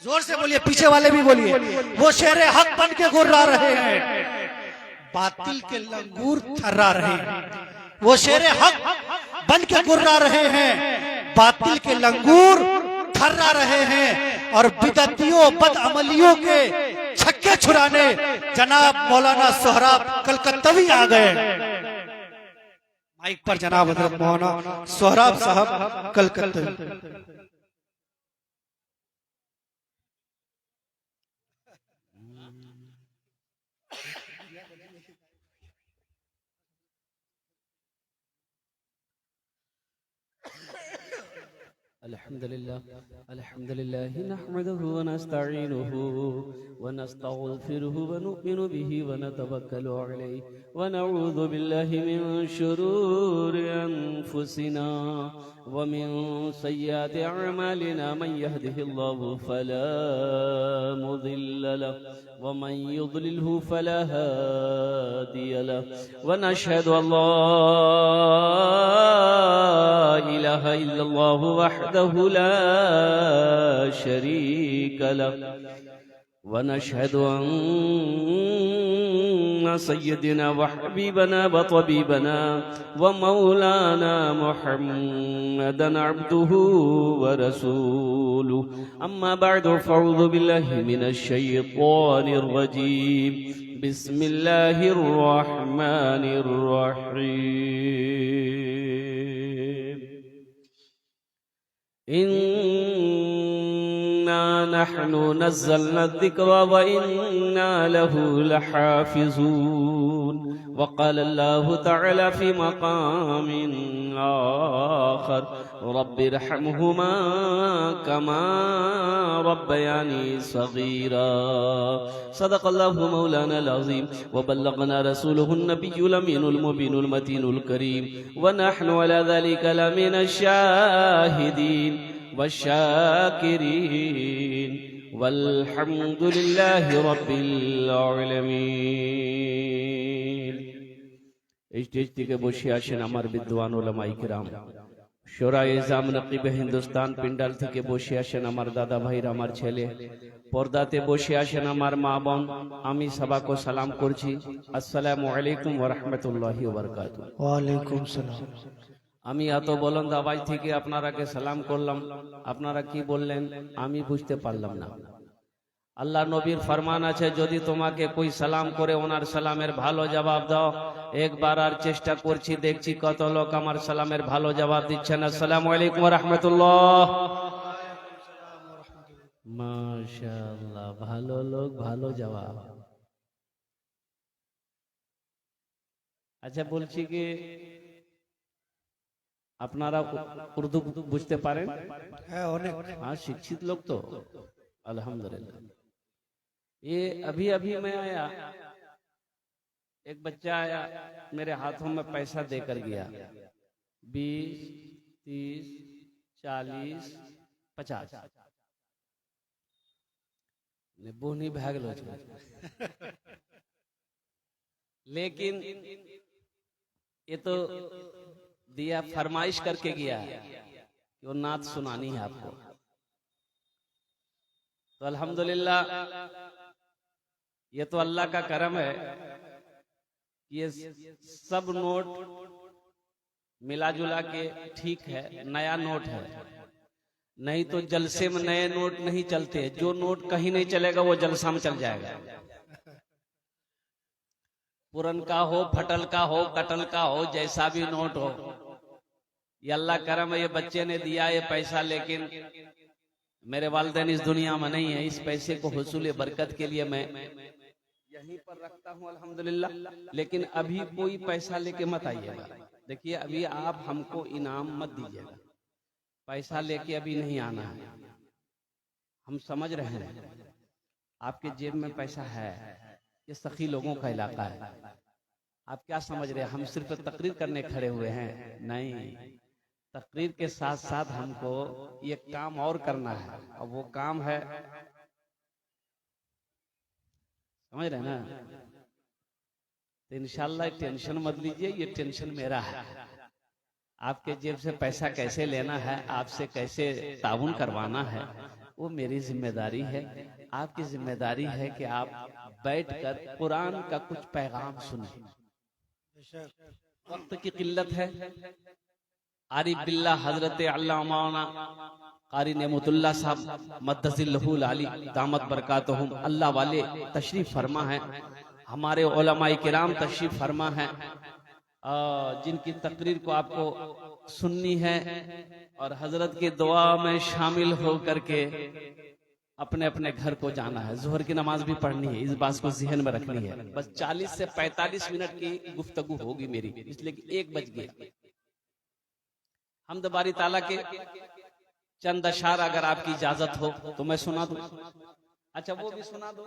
जोर से बोलिए, पीछे वाले भी बोलिए। वो शेर हक बन के गुर्रा रहे हैं, बातिल के लंगूर थर्रा रहे हैं। वो शेर हक बन के गुर्रा रहे हैं, बातिल के लंगूर थर्रा रहे हैं। और बिदतियों बदअमलियों के छक्के छुड़ाने जनाब मौलाना सोहराब कलकत्तवी आ गए। माइक पर जनाब हजरत मौलाना सोहराब साहब कलकत्तवी। अल्हम्दुलिल्लाह नहमदुहु व नस्तईनुहु व नस्तगफिरुहु व नु'मिनु बिही व नतवक्कलु अलैहि व नऊज़ु बिल्लाहि मिन शुरूरि अनफुसिना व मिन सय्यिआति अअमालिना मन यहदिहिल्लाहु फला मुदिल्ल लहु व मन युद्लिलहु फला हादिय लहु व नशहदु अल्ला इलाहा इल्लल्लाह वहदहु ला शरीक लहु व नशहदु अन्न सय्यदना व हबीबना व तबीबना व मौलाना मुहम्मदन अब्दुहु व रसूलुहु अम्मा बअद फअऊज़ु बिल्लाहि मिनश शैतानिर रजीम बिस्मिल्लाहिर रहमानिर रहीम इन्ना नहनु नज़्ज़लना ज़िक्र व इन्ना लहु लहाफ़िज़ून वक़ाल अल्लाहु तआला फ़ी मक़ामिन आख़र रब्बिरहमहुमा कमा रब्बयानी सग़ीरा सदक़ल्लाहु मौलानाल अज़ीम व बल्लग़ना रसूलुहुन नबियुल अमीनुल मुबीनुल मतीनुल करीम व नहनु अला ज़ालिका लमिनश शाहिदीन वश्शाकिरीन वल्हम्दुलिल्लाहि रब्बिल आलमीन। स्टेज থেকে বসে আছেন আমার বিদ্বান উলামায়ে কিরাম, শোরায়ে ইজাম নকিবে হিন্দুস্তান পিন্ডাল থেকে বসে আছেন আমার দাদা ভাইরা, আমার ছেলে পর্দাতে বসে আছেন আমার মা বোন। আমি সবাইকে সালাম করছি, আসসালামু আলাইকুম ওয়া রাহমাতুল্লাহি ওয়া বারাকাতুহু। ওয়া আলাইকুম সালাম। আমি এত বুলন্দ আওয়াজ থেকে আপনারাকে সালাম করলাম, আপনারা কি বললেন আমি বুঝতে পারলাম না। আল্লাহ নবীর ফরমান আছে, যদি তোমাকে কই সালাম করে ওনার সালামের ভালো জবাব দাও। একবার আর চেষ্টা করছি, দেখছি কত লোক আমার সালামের ভালো জবাব দিচ্ছেন। আসসালামু আলাইকুম ওয়া রাহমাতুল্লাহ। মাশাআল্লাহ, ভালো লোক, ভালো জবাব। আচ্ছা, বলছি কি আপনারা উর্দু বুঝতে পারেন? হ্যাঁ, অনেক। हाँ, शिक्षित लोग तो अल्हम्दुलिल्लाह। ये अभी अभी मैं आया, एक बच्चा आया, मेरे हाथों में पैसा देकर गया, 20, 30, 40, 50 बोनी भाग लो। लेकिन ये तो दिया फरमाइश करके गया कि वो नात सुनानी है आपको। तो अल्हम्दुलिल्लाह, ये तो अल्लाह का करम है। ये सब नोट मिला जुला के ठीक है, नया नोट है। नहीं तो जलसे में नए नोट नहीं चलते। जो नोट कहीं नहीं चलेगा वो जलसा में चल जाएगा। पुरन का हो, फटल का हो, कटल का हो, जैसा भी नोट हो, ये अल्लाह करम है। ये बच्चे ने दिया ये पैसा, लेकिन मेरे वालिदैन इस दुनिया में नहीं है। इस पैसे को हुसूल बरकत के लिए मैं यहीं पर रखता हूँ अल्हम्दुलिल्लाह। लेकिन अभी कोई पैसा लेके मत आइएगा। देखिए, अभी आप हमको इनाम मत दीजिएगा, पैसा लेके अभी नहीं आना है। हम समझ रहे हैं आपके जेब में पैसा है, ये सखी लोगों का इलाका है। आप क्या समझ रहे हैं हम सिर्फ तकरीर करने खड़े हुए हैं? नहीं, तकरीर के साथ साथ हमको ये काम और करना है, और वो काम है, समझ रहे हैं ना? तो इंशाल्लाह टेंशन मत लीजिए, ये टेंशन मेरा है। आपके जेब से पैसा कैसे लेना है, आपसे कैसे ताउन करवाना है, वो मेरी जिम्मेदारी है, आपकी जिम्मेदारी है कि आप बैठकर कुरान का कुछ पैगाम सुने। वक्त की किल्लत है। आरिफ बिल्ला हजरत अल्लामा कारी नेमतुल्लाह साहब मद्दजिल्लहुल आली दामत बरकातहुम अल्लाह वाले तशरीफ फरमा है, हमारे उलमाए किराम तशरीफ फरमा है, जिनकी तकरीर को आपको सुननी है और हजरत की दुआ में शामिल हो करके अपने अपने घर को जाना है। जोहर की नमाज भी पढ़नी है, इस बात को जहन में रखनी है। बस 40 से 45 मिनट की गुफ्तगू होगी मेरी, इसलिए कि 1 बज गया। हम्द बारी ताला के चंद अशार अगर आपकी इजाजत हो तो मैं सुना दूं। अच्छा वो भी सुना दो।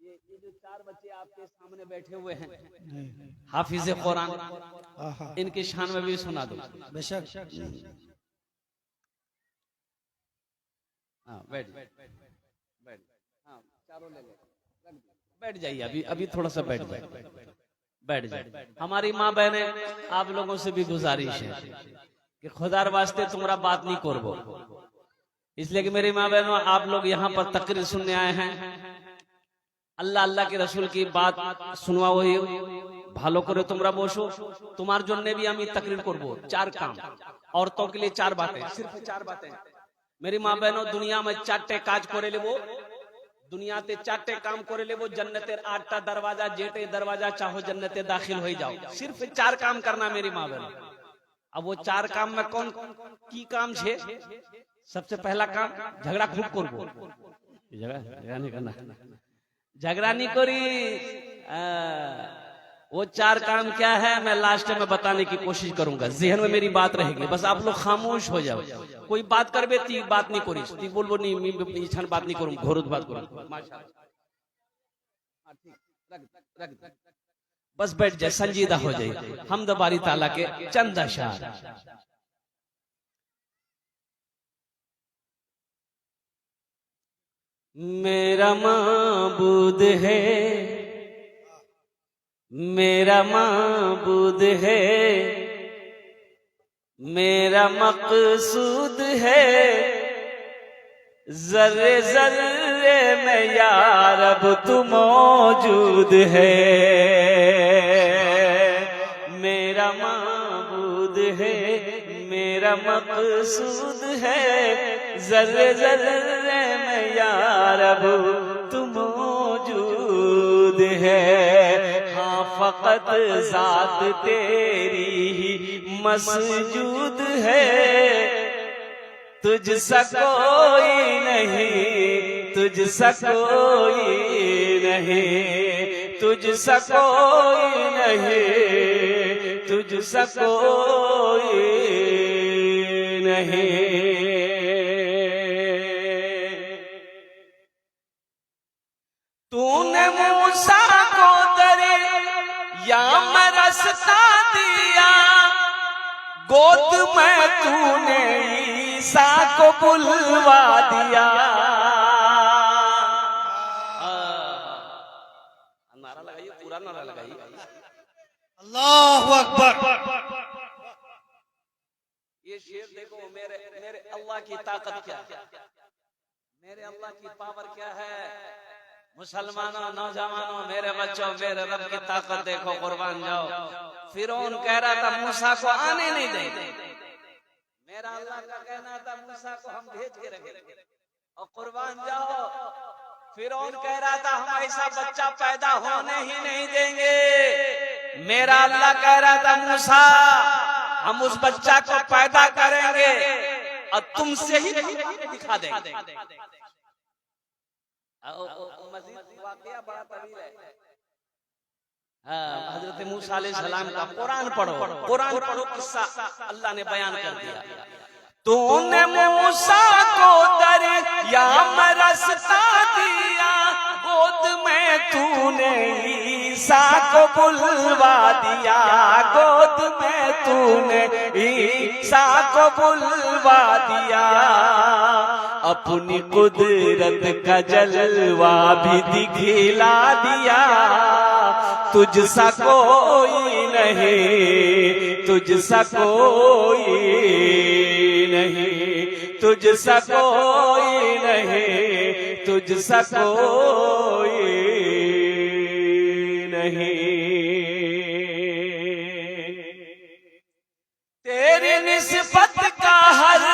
ये जो 4 बच्चे आपके सामने बैठे हुए हैं हाफिज कुरान, इनकी शान में भी सुना दो। बेशक। हाँ बैठ बैठ, हाँ चारों ले लो, बैठ जाइए। अभी अभी थोड़ा सा बैठ जाइए। हमारी माँ बहने आप लोगों से भी गुजारिश है कि खुदार वास्ते तुम्हारा बात नहीं करबो, इसलिए कि मेरी माँ बहनों आप लोग यहाँ पर तकरीर सुनने आए हैं। अल्लाह अल्लाह के रसूल की बात सुनवा हुई ভালো করে তোমরা বসো। তোমার জন্য भी আমি तकरीर করব। 4 काम औरतों के लिए 4 बातें, सिर्फ 4 बातें। मेरी माँ बहनों दुनिया में 4टे কাজ করে लेबो, দুনিয়াতে 4टे काम করে लेबो। जन्नतेर 8टा दरवाजा, जेटे दरवाजा चाहो जन्नते दाखिल हो जाओ। सिर्फ 4 काम करना मेरी माँ बहनों। अब वो 4 काम में कौन की काम छे? सबसे पहला काम झगड़ा खूब करबो। झगड़ा नहीं करना, झगड़ा नहीं करी। वो 4 काम क्या है मैं लास्ट में बताने की कोशिश करूंगा, जहन में मेरी बात रहेगी। बस आप लोग खामोश हो जाओ। कोई बात करबे ती बात नहीं करी, ती बोलबो नहीं मी इछान बात नहीं करूं, घोरत बात करूं। माशाअल्लाह ठीक रख बस बैठ जाए, संजीदा हो जाए। हम्द बारी ताला के चंद अशार। मेरा माबूद है, मेरा माबूद है, मेरा मकसूद है, जर्रे जर्रे में या रब तू मौजूद है। मेरा माबूद है, मेरा मकसूद है, जर्रे जर्रे में या रब तू मौजूद है। हाँ फकत जात तेरी ही मसजूद है, तुझसा कोई नहीं, तुझसा कोई नहीं, तुझसा कोई नहीं, तुझसा कोई नहीं। तूने मूसा को दरिया में रास्ता दिया, गोद में तूने ईसा को बुलवा दिया। नारा लगाइए, पूरा नारा लगाइए। अल्लाहु अकबर। ये शेर देखो, मेरे अल्लाह की ताकत क्या है, मेरे अल्लाह की पावर क्या है। मुसलमानों, नौजवानों, मेरे बच्चों, मेरे रब की ताकत देखो, कुर्बान जाओ। फिरौन कह रहा था मूसा को आने नहीं देंगे, मेरा अल्लाह का कहना था मूसा को हम भेज के रखेंगे। और कुर्बान जाओ, फिरौन कह रहा था हम ऐसा बच्चा पैदा होने ही नहीं देंगे। मेरा अल्लाह कह रहा था मूसा हम उस बच्चा को पैदा करेंगे और तुमसे ही दिखा देंगे। मजीद वाकया बड़ा तवील है। हजरत मूसा अलैहिस्सलाम का कुरान पढ़ो, किस्सा अल्लाह ने बयान कर दिया। तूने मूसा को दरिया में रास्ता दिया, गोद में तूने ईसा को बुलवा दिया, गोद में तूने ईसा को बुलवा दिया। अपनी कुदरत का जलवा भी दिखला दिया, तुझसा कोई नहीं, तुझसा कोई नहीं, तुझसा कोई नहीं, तुझसा कोई नहीं, तेरी निस्बत का हर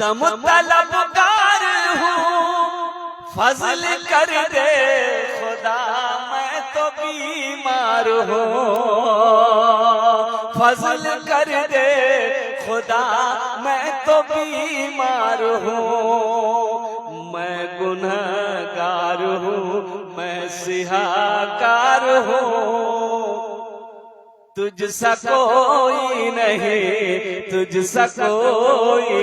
दम तलबगार हूँ, फजल कर दे खुदा मैं तो बीमार हूँ, फजल कर दे खुदा मैं तो बीमार हूँ, मैं गुनहगार हूँ, मैं सिहाकार हूँ, तुझसा कोई नहीं, तुझसा कोई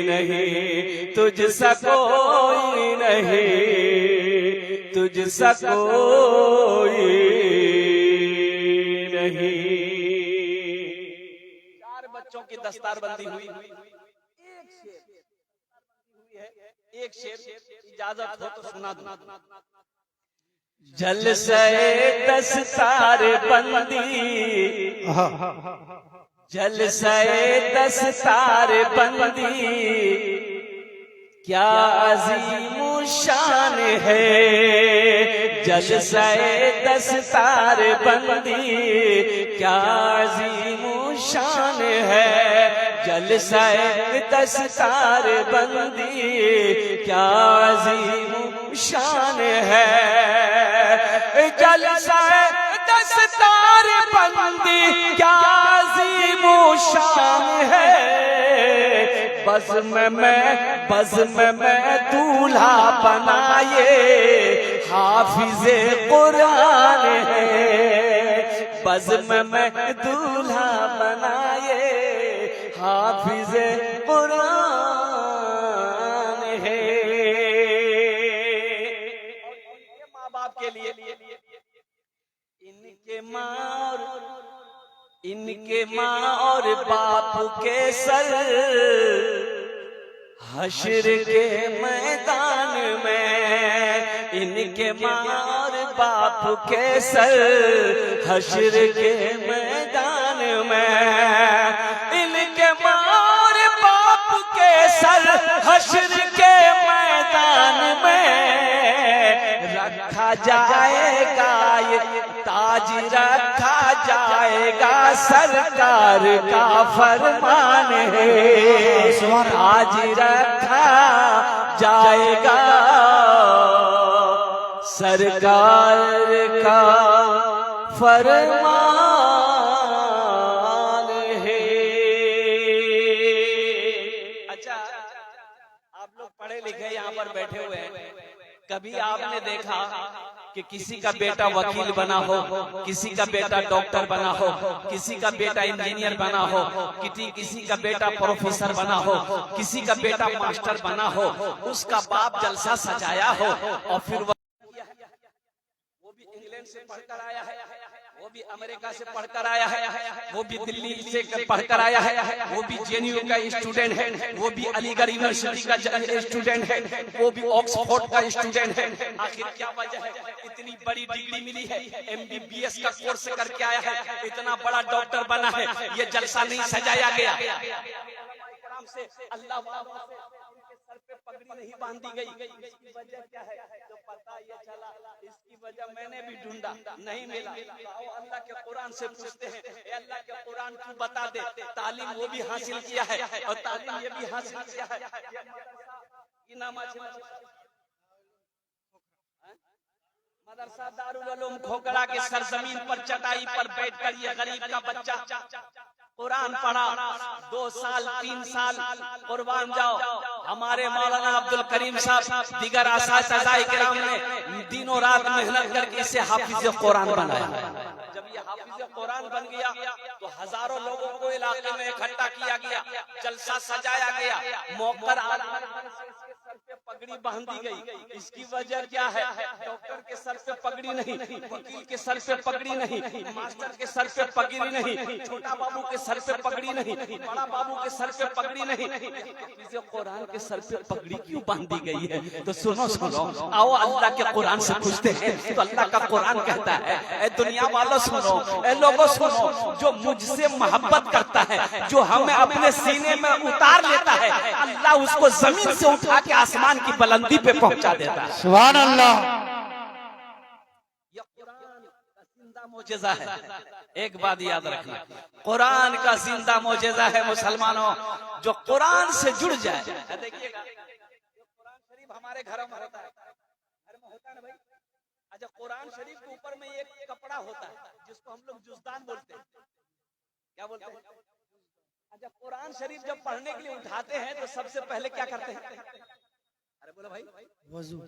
नहीं, तुझसा कोई नहीं, तुझसा कोई नहीं। 4 बच्चों की दस्तारबंदी हुई, एक शेर इजाजत हो तो सुना दूं। जलसे दस्तार बंदी, जलसे दस्तार बंदी क्या अजीम शान है, जलसे दस्तार बंदी क्या अजीम शान है, जलसे दस्तार बंदी क्या अजीम शान है, जलसा दस्तार बंदी क्या अजीम शान है, बज़्म में दूल्हा बनाए हाफिज़े कुरान है, बज़्म में दूल्हा बनाए हाफिज़े कुरान है। माँ बाप के लिए इनके माँ और बाप के सर हश्र के मैदान में, इनके माँ और बाप के सर हश्र के मैदान में, इनके माँ और बाप के सर हश्र के मैदान में रखा जाएगा, ये ताज रखा जाएगा, सरकार का फरमान है, ताज रखा जाएगा, सरकार का फरमान है। अच्छा, आप लोग पढ़े लिखे यहाँ पर बैठे हुए हैं, कभी आपने देखा कि किसी का बेटा वकील बना हो, किसी का बेटा डॉक्टर बना हो, किसी का बेटा इंजीनियर बना हो, किसी का बेटा प्रोफेसर बना हो, किसी का बेटा मास्टर बना हो, उसका बाप जलसा सजाया हो और फिर वो भी इंग्लैंड से पढ़कर आया है, वो भी अमेरिका से पढ़कर आया है, वो भी दिल्ली से पढ़कर आया है, वो भी जेएनयू का स्टूडेंट है, वो भी अलीगढ़ यूनिवर्सिटी का स्टूडेंट है, वो भी ऑक्सफोर्ड का स्टूडेंट है। आखिर क्या वजह है? इतनी बड़ी डिग्री मिली है, MBBS का कोर्स करके आया है, इतना बड़ा डॉक्टर बना है, ये जलसा नहीं सजाया गया से अल्लाह सर पे पगड़ी नहीं बांधी गई। इसकी वजह क्या है? तो पता ये चला, इसकी वजह मैंने भी ढूंढा, नहीं मिला। आओ अल्लाह के कुरान से पूछते हैं, अल्लाह के कुरान तू बता दे। तालीम वो भी हासिल किया है और तालीम ये भी हासिल किया है। मदरसा दारुल उलूम खोखड़ा के सरजमीन पर चटाई पर बैठकर ये गरीब का बच्चा कुरान पढ़ा। 2 साल 3 साल कुर्बान जाओ। हमारे मौलाना अब्दुल करीम साहब दीगर असातिज़ाए किराम ने दिनों रात मेहनत करके इसे हाफिज कुरान बनाया। जब ये हाफिज कुरान बन गया तो हजारों लोगों को इलाके में इकट्ठा किया गया, जलसा सजाया गया, मौकर सर पे पगड़ी बांधी गई। इसकी वजह क्या है? डॉक्टर के सर पे पगड़ी नहीं, वकील के सर पे पगड़ी नहीं, मास्टर के सर पे पगड़ी नहीं, छोटा बाबू के सर पे पगड़ी नहीं, बड़ा बाबू के सर पे पगड़ी नहीं, हाफिज कुरान के सर पे पगड़ी क्यों बांधी गई है? तो सुनो सुनो, आओ अल्लाह के कुरान से पूछते हैं। तो अल्लाह का कुरान कहता है, ए दुनिया वालों सुनो, ए लोगों सुनो, जो मुझसे मोहब्बत करता है, जो हमें अपने सीने में उतार लेता है, अल्लाह उसको जमीन से उठा के आसमान की बुलंदी पे पहुंचा देता है। सुभान अल्लाह। यह कुरान का जिंदा मौजज़ा है। एक बात याद रखना, कुरान का जिंदा मौजज़ा है मुसलमानों। जो कुरान से जुड़ जाए, देखिएगा कुरान शरीफ हमारे घरों में होता है, घर में होता है ना भाई। अच्छा, कुरान शरीफ के ऊपर में एक कपड़ा होता है जिसको हम लोग जुज़दान बोलते हैं। क्या बोलते हैं? अच्छा, कुरान शरीफ जब पढ़ने के लिए उठाते हैं तो सबसे पहले क्या करते हैं? अरे बोलो भाई, वजू।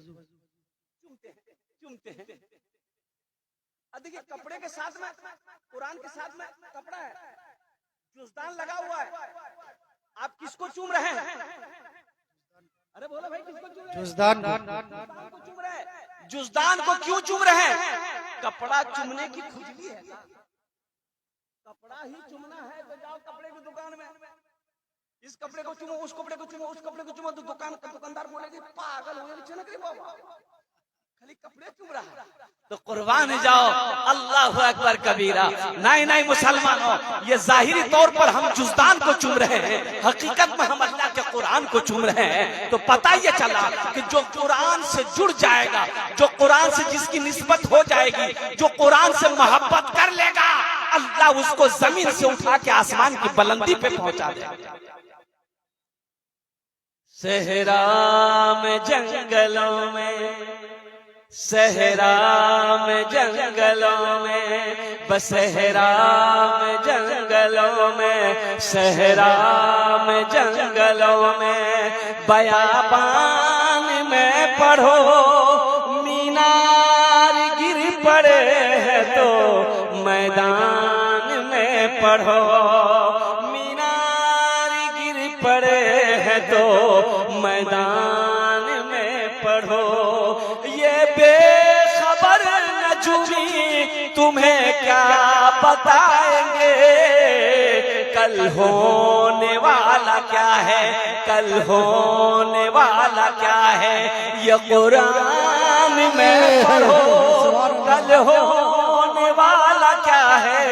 चूमते हैं। देखिए, कपड़े के साथ में, कुरान के साथ में कपड़ा है, जुज़दान लगा हुआ है। आप किसको चूम रहे हैं? अरे बोलो भाई, किसको चूम रहे हैं? जुज़दान को चूम रहे हैं। जुज़दान को क्यों चूम रहे हैं? कपड़ा चूमने की खुजली है। कपड़ा ही चूमना है तो जाओ कपड़े की दुकान में, इस कपड़े को चूमो, उस कपड़े को चूमो, उस कपड़े को चूमो, तो दुकानदार बोलेगी पागल हो गया, चनक रे बाबा, खाली कपड़े चूम रहा है। तो कुर्बान जाओ, अल्लाह अकबर कबीरा। नहीं नहीं मुसलमानों, ये जाहिरी तौर पर हम जुज़दान को चूम रहे हैं, हकीकत में हम अल्लाह के कुरान को चूम रहे हैं। तो पता ये चला कि जो कुरान से जुड़ जाएगा, जो कुरान से जिसकी निस्बत हो जाएगी, जो कुरान से मोहब्बत कर लेगा, अल्लाह उसको जमीन से उठा के आसमान की बुलंदी पे पहुंचा देगा। सहरा में जंगलों में, सहरा में जंगलों में, बसहरा में जंगलों में, सहरा में जंगलों में, बयाबान में पढ़ो, मीनार गिर पड़े है तो मैदान में पढ़ो, मीनार गिर पड़े है तो मैदान में पढ़ो। ये बेखबर नजूमी तुम्हें क्या बताएंगे, कल होने वाला क्या है, कल होने वाला क्या है, ये कुरान में पढ़ो, कल होने वाला क्या है,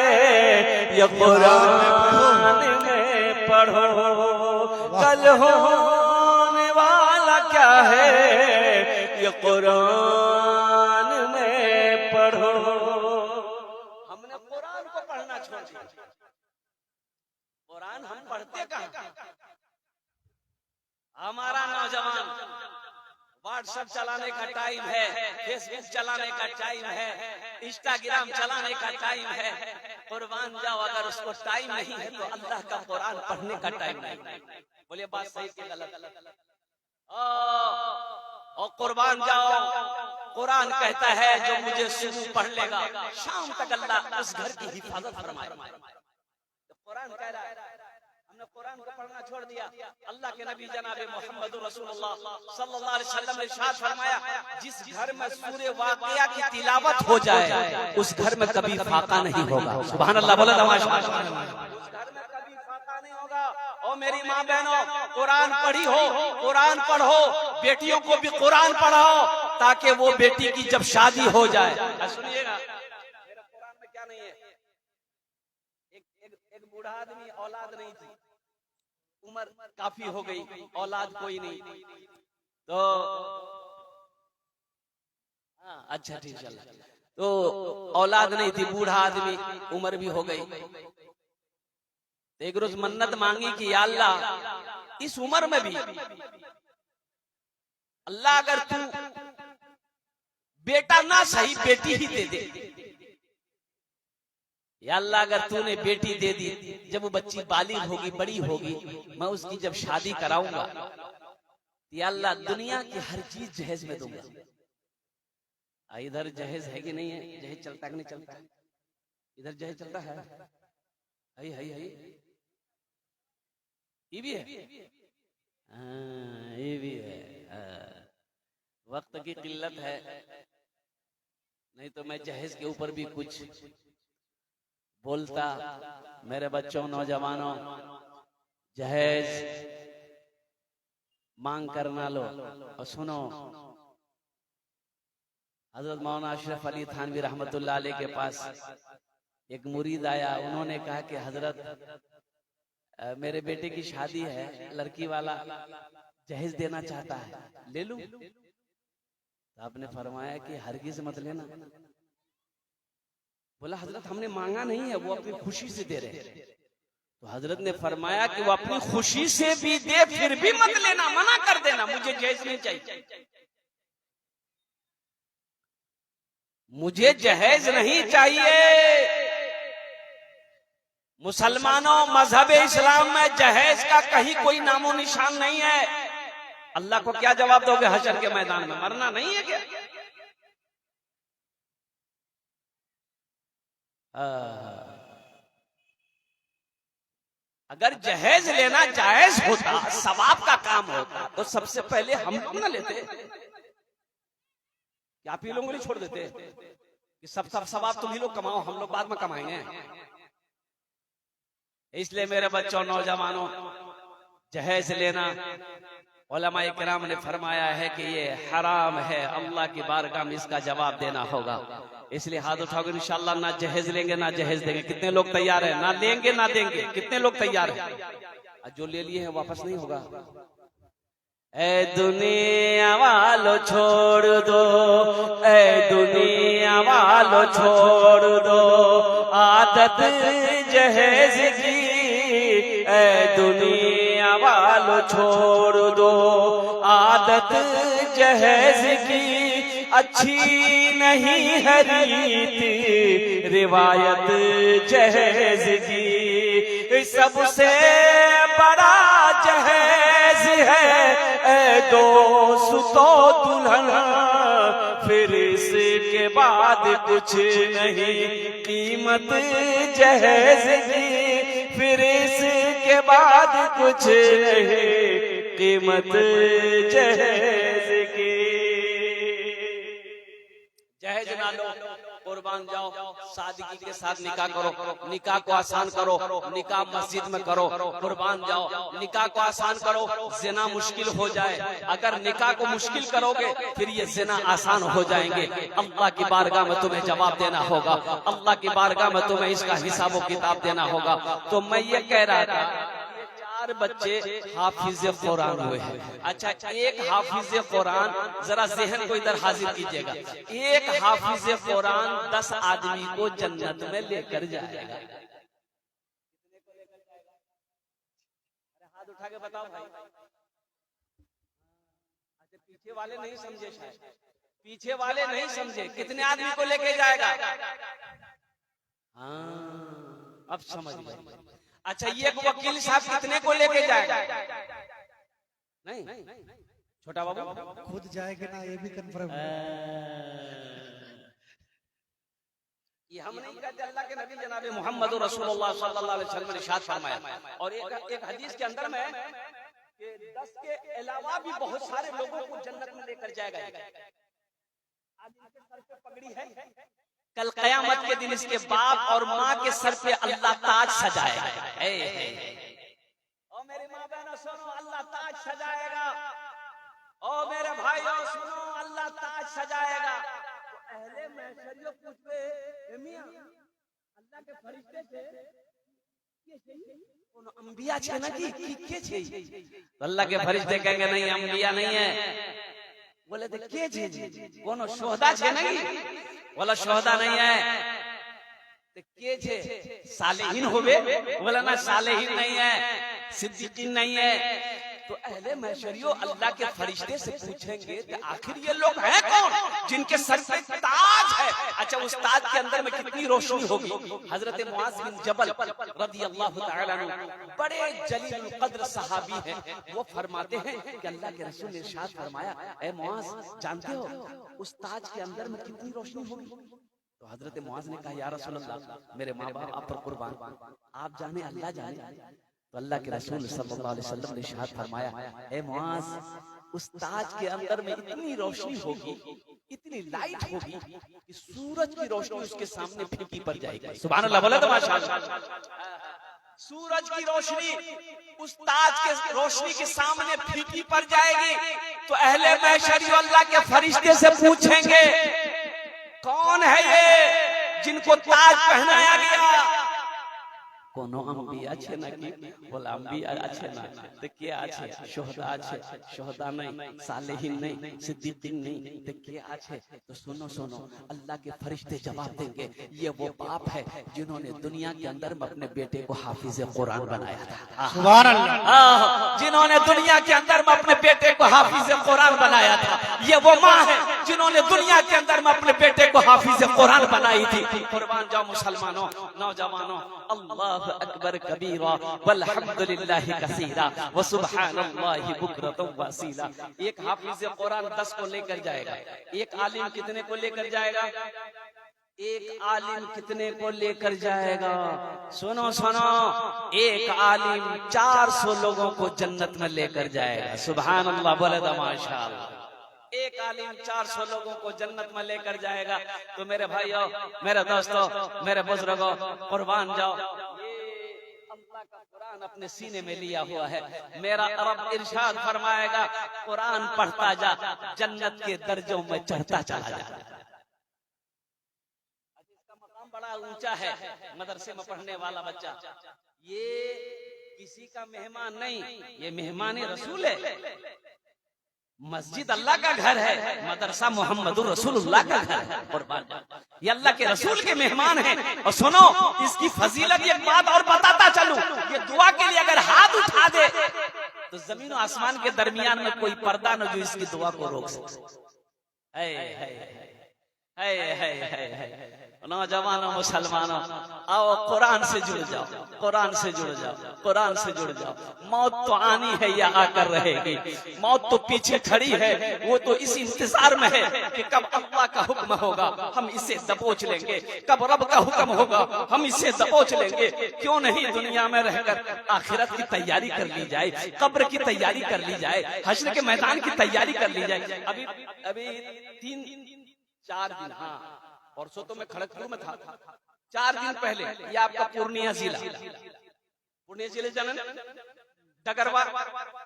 ये कुरान में पढ़ो, कल होने वाला क्या है, ये कुरान में पढ़ो। हमने कुरान को पढ़ना छोड़ दिया। कुरान हम पढ़ते कहाँ? हमारा नौजवान व्हाट्सएप चलाने का टाइम है, फेसबुक चलाने का टाइम है, इंस्टाग्राम चलाने का टाइम है। कुर्बान जाओ, अगर उसको टाइम नहीं है तो अल्लाह का कुरान पढ़ने का टाइम नहीं। बोलिए बात सही कि गलत? और कुर्बान जाओ, कुरान कहता है जो मुझे सुबह पढ़ लेगा शाम तक अल्लाह उस घर की हिफाजत फरमाएगा। तो कुरान कह रहा है, हमने कुरान को पढ़ना छोड़ दिया। अल्लाह के नबी जनाबे मोहम्मद रसूलुल्लाह सल्लल्लाहु अलैहि वसल्लम ने इरशाद फरमाया, जिस घर में सूरे वाक़िया की तिलावत हो जाए उस घर में कभी फाका नहीं होगा। सुभान अल्लाह, बोलो नमाज। और मेरी माँ बहनों, कुरान पढ़ी हो, कुरान पढ़ो, बेटियों को भी कुरान पढ़ाओ ताकि वो बेटी की जब शादी हो जाए। सुनिएगा, मेरा कुरान में क्या नहीं है, एक बूढ़ा आदमी, औलाद नहीं थी, उम्र काफी हो गई, औलाद कोई नहीं, तो अच्छा ठीक चला, तो औलाद नहीं थी, बूढ़ा आदमी, उम्र भी हो गई। एक रोज मन्नत मांगी कि या अल्लाह इस उम्र में भी अल्लाह अगर तू बेटा ना सही बेटी ही दे दे, या अल्लाह अगर तूने बेटी दे दी, जब वो बच्ची बालिग होगी, बड़ी होगी, मैं उसकी जब शादी कराऊंगा, या अल्लाह दुनिया की हर चीज जहेज में दूंगा। इधर जहेज है कि नहीं है? जहेज चलता है कि नहीं चलता है? इधर जहेज चलता है, ये भी है, ये भी है। वक्त की किल्लत है, नहीं तो मैं जहेज के ऊपर भी कुछ बोलता। मेरे बच्चों, नौजवानों, जहेज मांग करना लो। और सुनो, हजरत मौलाना अशरफ अली थानवी रहमतुल्लाह अलैह के पास एक मुरीद आया। उन्होंने कहा कि हजरत मेरे बेटे की शादी है, लड़की वाला जहेज देना चाहता है, ले लूं? तो आपने फरमाया कि हरगिज मत लेना। बोला हजरत हमने मांगा नहीं है, वो अपनी खुशी से दे रहे हैं। तो हजरत ने फरमाया कि वो अपनी खुशी से भी दे फिर भी मत लेना, मना कर देना, मुझे जहेज नहीं चाहिए, मुझे जहेज नहीं चाहिए। मुसलमानों, मजहब इस्लाम में जहेज का कहीं कोई नामो निशान नहीं है। अल्लाह को क्या जवाब दोगे हशर के मैदान में? मरना नहीं है क्या? अगर जहेज लेना जायज होता, सवाब का काम होता, तो सबसे पहले हम लोग ना लेते। क्या आप ही लोगों को नहीं छोड़ देते कि सब सवाब तुम ही लोग कमाओ, हम लोग बाद में कमाएंगे? इसलिए मेरे बच्चों, नौजवानों, जहेज लेना उलमा इकराम ने फरमाया है कि ये हराम है, अल्लाह की बारगाह में इसका जवाब देना होगा। इसलिए हाथ उठाओगे इंशाअल्लाह, ना जहेज लेंगे ना जहेज देंगे। कितने लोग तैयार हैं? ना लेंगे ना देंगे, कितने लोग तैयार हैं? जो ले लिए हैं वापस नहीं होगा। ए दुनिया वालों छोड़ दो, ए दुनिया वालों छोड़ दो आदत जहेज की, ए दुनिया वालों छोड़ दो आदत जहेज की, अच्छी नहीं है रीत रिवायत जहेज की, सबसे बड़ा जहेज है दोस्तों दुल्हन, फिर इसके बाद कुछ नहीं कीमत जहेज की, फिर इसके बाद कुछ नहीं कीमत जहेज की। जहेज ना लो, कुर्बान जाओ, सादगी के साथ निकाह करो, निकाह को आसान करो, निकाह मस्जिद में करो, कुर्बान जाओ, निकाह को आसान करो, जिना मुश्किल हो जाए। अगर निकाह को मुश्किल करोगे फिर ये जिना आसान हो जाएंगे। अल्लाह की बारगाह में तुम्हें जवाब देना होगा, अल्लाह की बारगाह में तुम्हें इसका हिसाब व किताब देना होगा। तो मैं ये कह रहा था, 4 बच्चे हाफिज कुरान हुए हैं। अच्छा, एक हाफिज कुरान, जरा ज़हन को इधर हाजिर कीजिएगा, एक हाफिज कुरान 10 आदमी को जन्नत में लेकर जाएगा। हाथ उठा के बताओ भाई। अच्छा, पीछे वाले नहीं समझे, शायद पीछे वाले नहीं समझे, कितने आदमी को लेके जाएगा? हाँ, अब समझ गए। अच्छा, ये वकील साहब कितने को लेके जाएगा? नहीं, छोटा बाबू खुद जाएगा ना, ये भी कंफर्म है। ये हम नहीं कहते, अल्लाह के नबी जनाब मोहम्मद रसूलुल्लाह सल्लल्लाहु अलैहि वसल्लम ने इरशाद फरमाया। और एक हदीस के अंदर में कि 10 के अलावा भी बहुत सारे लोगों को जन्नत में लेकर जाएगा। आज इनके सर पे पगड़ी है, कल कयामत के दिन इसके बाप और माँ के सर पे अल्लाह ताज सजाएगा। ओ मेरी माँ बहनों सुनो, अल्लाह ताज सजाएगा। ओ मेरे भाइयों सुनो, अल्लाह ताज सजाएगा। तो अहले महशरियों पूछे, मियां अल्लाह के फरिश्ते थे कोनो अंबिया छे ना कि के छे? तो अल्लाह के फरिश्ते कहेंगे नहीं, अंबिया नहीं है। बोले तो के छे? कोनो शोहदा छे नहीं? बोला शोहदा नहीं है। तो के छे? सालेहीन होवे? बोला ना, सालेहीन नहीं है, सिद्दीकीन नहीं है। तो अहले महशरियों अल्लाह के फरिश्ते से पूछेंगे कि आखिर ये लोग हैं कौन जिनके सर पे ताज है? अच्छा, उस ताज के अंदर में कितनी रोशनी होगी? हजरत मुआज बिन जबल रदियल्लाहु ताला अन्हु बड़े जलील कद्र सहाबी हैं, वो फरमाते हैं कि अल्लाह के रसूल ने इरशाद फरमाया, ए मुआज जानते हो उस ताज के अंदर में कितनी रोशनी होगी? तो हजरत मुआज ने कहा, या रसूल अल्लाह, मेरे माँ बाप आप पर कुर्बान, आप जाने अल्लाह जाने। तो अल्लाह के रसूल सल्लल्लाहु अलैहि वसल्लम ने इरशाद फरमाया, ए मुआज, उस ताज के अंदर में इतनी रोशनी होगी, इतनी लाइट होगी कि सूरज की रोशनी उसके सामने फीकी पड़ जाएगी। सुभान अल्लाह, बोला तो माशाअल्लाह। सूरज की रोशनी उस ताज के रोशनी के सामने फीकी पड़ जाएगी। तो अहले महशर अल्लाह के फरिश्ते से पूछेंगे, कौन है ये जिनको ताज पहनाया गया? कोनो अम्बिया আছে নাকি? বলে अम्बिया আছে না তো কে আছে? शोहदा আছে। शोहदा नहीं, सालेहीन नहीं, सिद्दीकीन नहीं तो কে আছে? तो सुनो सुनो, अल्लाह के फरिश्ते जवाब देंगे ये वो बाप है जिन्होंने दुनिया के अंदर में अपने बेटे को हाफिज कुरान बनाया था। सुभान अल्लाह। जिन्होंने दुनिया के अंदर में अपने बेटे को हाफिज कुरान बनाया था। ये वो माँ है जिन्होंने दुनिया के अंदर में अपने बेटे को हाफिज कुरान बनाई थी। कुर्बान जाओ मुसलमानों, नौजवानों, अल्लाह अकबर कबीरा वल्हम्दुलिल्लाहि कसीरा व सुब्हानल्लाहि बुकरतम व असीला। एक हाफिज कुरान 10 को लेकर जाएगा। एक आलिम कितने को लेकर जाएगा? एक आलिम कितने को लेकर जाएगा? सुनो सुनो, एक आलिम 400 लोगों को जन्नत में लेकर जाएगा। सुभान अल्लाह, बोले तो माशाअल्लाह। एक आलिम 400 लोगों को जन्नत में लेकर जाएगा। तो मेरे भाइयों, मेरे दोस्तों, मेरे बुजुर्गों, कुर्बान जाओ, अल्लाह का कुरान अपने सीने में लिया हुआ है। मेरा रब इरशाद फरमाएगा, कुरान पढ़ता जा, जन्नत के दर्जों में चढ़ता चला जा। इसका मकाम बड़ा ऊंचा है। मदरसे में पढ़ने वाला बच्चा ये किसी का मेहमान नहीं, ये मेहमान रसूल है। मस्जिद अल्लाह का घर है, मदरसा मोहम्मदुर रसूलुल्लाह का घर है। कुर्बान, ये अल्लाह के रसूल के मेहमान हैं। और सुनो, इसकी फजीलत एक बात और बताता चलूं, ये दुआ के लिए अगर हाथ उठा दे तो जमीन और आसमान के दरमियान में कोई पर्दा न जो इसकी दुआ को रोक सके। नौजवानों, मुसलमानों, आओ कुरान से जुड़ जाओ, कुरान से जुड़ जाओ, कुरान से जुड़ जाओ। मौत तो आनी है या आकर रहेगी, मौत तो पीछे खड़ी है, वो तो इस इंतजार में है कि कब अल्लाह का हुक्म होगा हम इसे दबोच लेंगे, कब रब का हुक्म होगा हम इसे दबोच लेंगे। क्यों नहीं दुनिया में रहकर आखिरत की तैयारी कर ली जाए, कब्र की तैयारी कर ली जाए, हश्र के मैदान की तैयारी कर ली जाए। अभी अभी 3-4 दिन, हाँ परसों तो मैं खड़गपुर में था, 4 दिन पहले ये आपका पूर्णिया जिला, पूर्णिया जिले जाना, डगरवा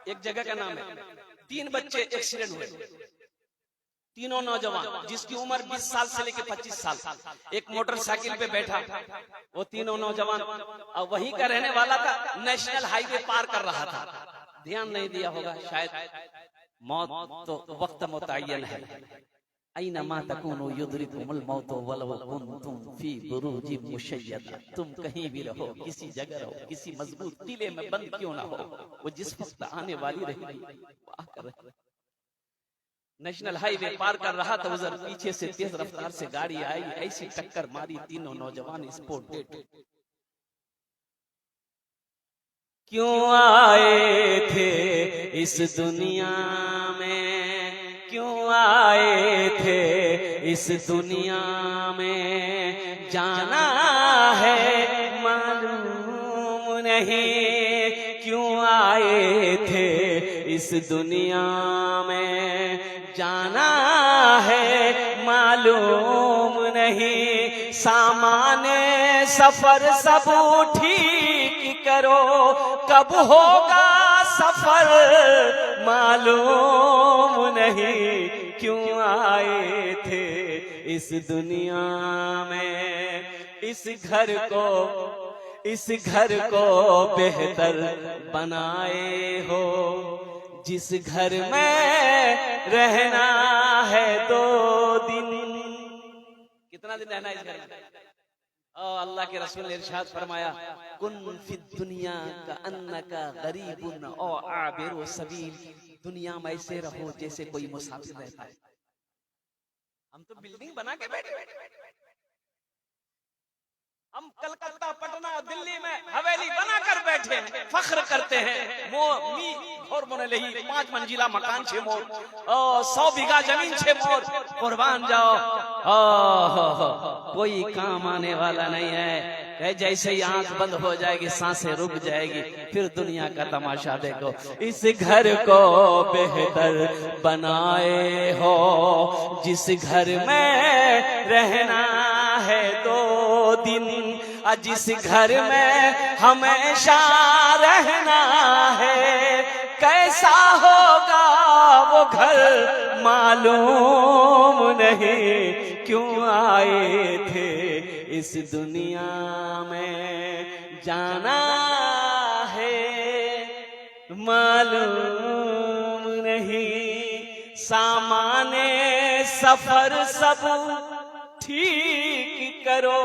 एक जगह का नाम है। 3 बच्चे एक्सीडेंट हुए, तीनों नौजवान जिसकी उम्र 20 साल से लेकर 25 साल। एक मोटरसाइकिल पे बैठा, वो तीनों नौजवान और वहीं का रहने वाला था, नेशनल हाईवे पार कर रहा था, ध्यान नहीं दिया होगा शायद। मौत तो वक्त मुतय्यन है, ऐनमा तकूनु युद्रिकुमुल मौत वलौ कुंतुम फी बुरूजिम मुशय्यदा। तुम कहीं भी रहो, किसी जगह रहो, किसी मजबूत किले में बंद क्यों ना हो, वो जिस वक्त आने वाली रहेगी वो आकर रहेगी। नेशनल हाईवे पार कर रहा था, उधर पीछे से तेज रफ्तार से गाड़ी आई, ऐसी टक्कर मारी, तीनों नौजवान स्पॉट डेड। क्यों आए थे इस दुनिया में, क्यों आए थे इस दुनिया में, जाना है मालूम नहीं। क्यों आए थे इस दुनिया में, जाना है मालूम नहीं। सामाने सफर सब ठीक करो, कब होगा सफर मालूम नहीं। क्यों आए थे इस दुनिया में, इस घर को बेहतर बनाए हो, जिस घर में रहना है 2 दिन। कितना दिन रहना है इस घर में? अल्लाह के रसूल ने इरशाद फरमाया, कुन फिद दुनिया का अन्नका गरीबुन औ आबिरु सबील। दुनिया में ऐसे रहो जैसे कोई मुसाफिर रहता है। हम तो बिल्डिंग बना के बैठे, हम कलकत्ता, पटना, दिल्ली में हवेली बनाकर बैठे हैं, फख्र करते हैं। वो मी घोर बने लही 5 मंजिला मकान छे मोर, 100 बीघा जमीन छे मोर। कुर्बान जाओ, कोई काम आने वाला नहीं है। जैसे ही आंख बंद हो जाएगी, सांसें रुक जाएगी, फिर दुनिया का तमाशा देखो। इस घर को बेहतर बनाए हो, जिस घर में रहना है 2 दिन, जिस घर में हमेशा रहना है। कैसा होगा वो घर मालूम नहीं। क्यों आए थे इस दुनिया में, जाना है मालूम नहीं, सामाने सफर सब ठीक करो।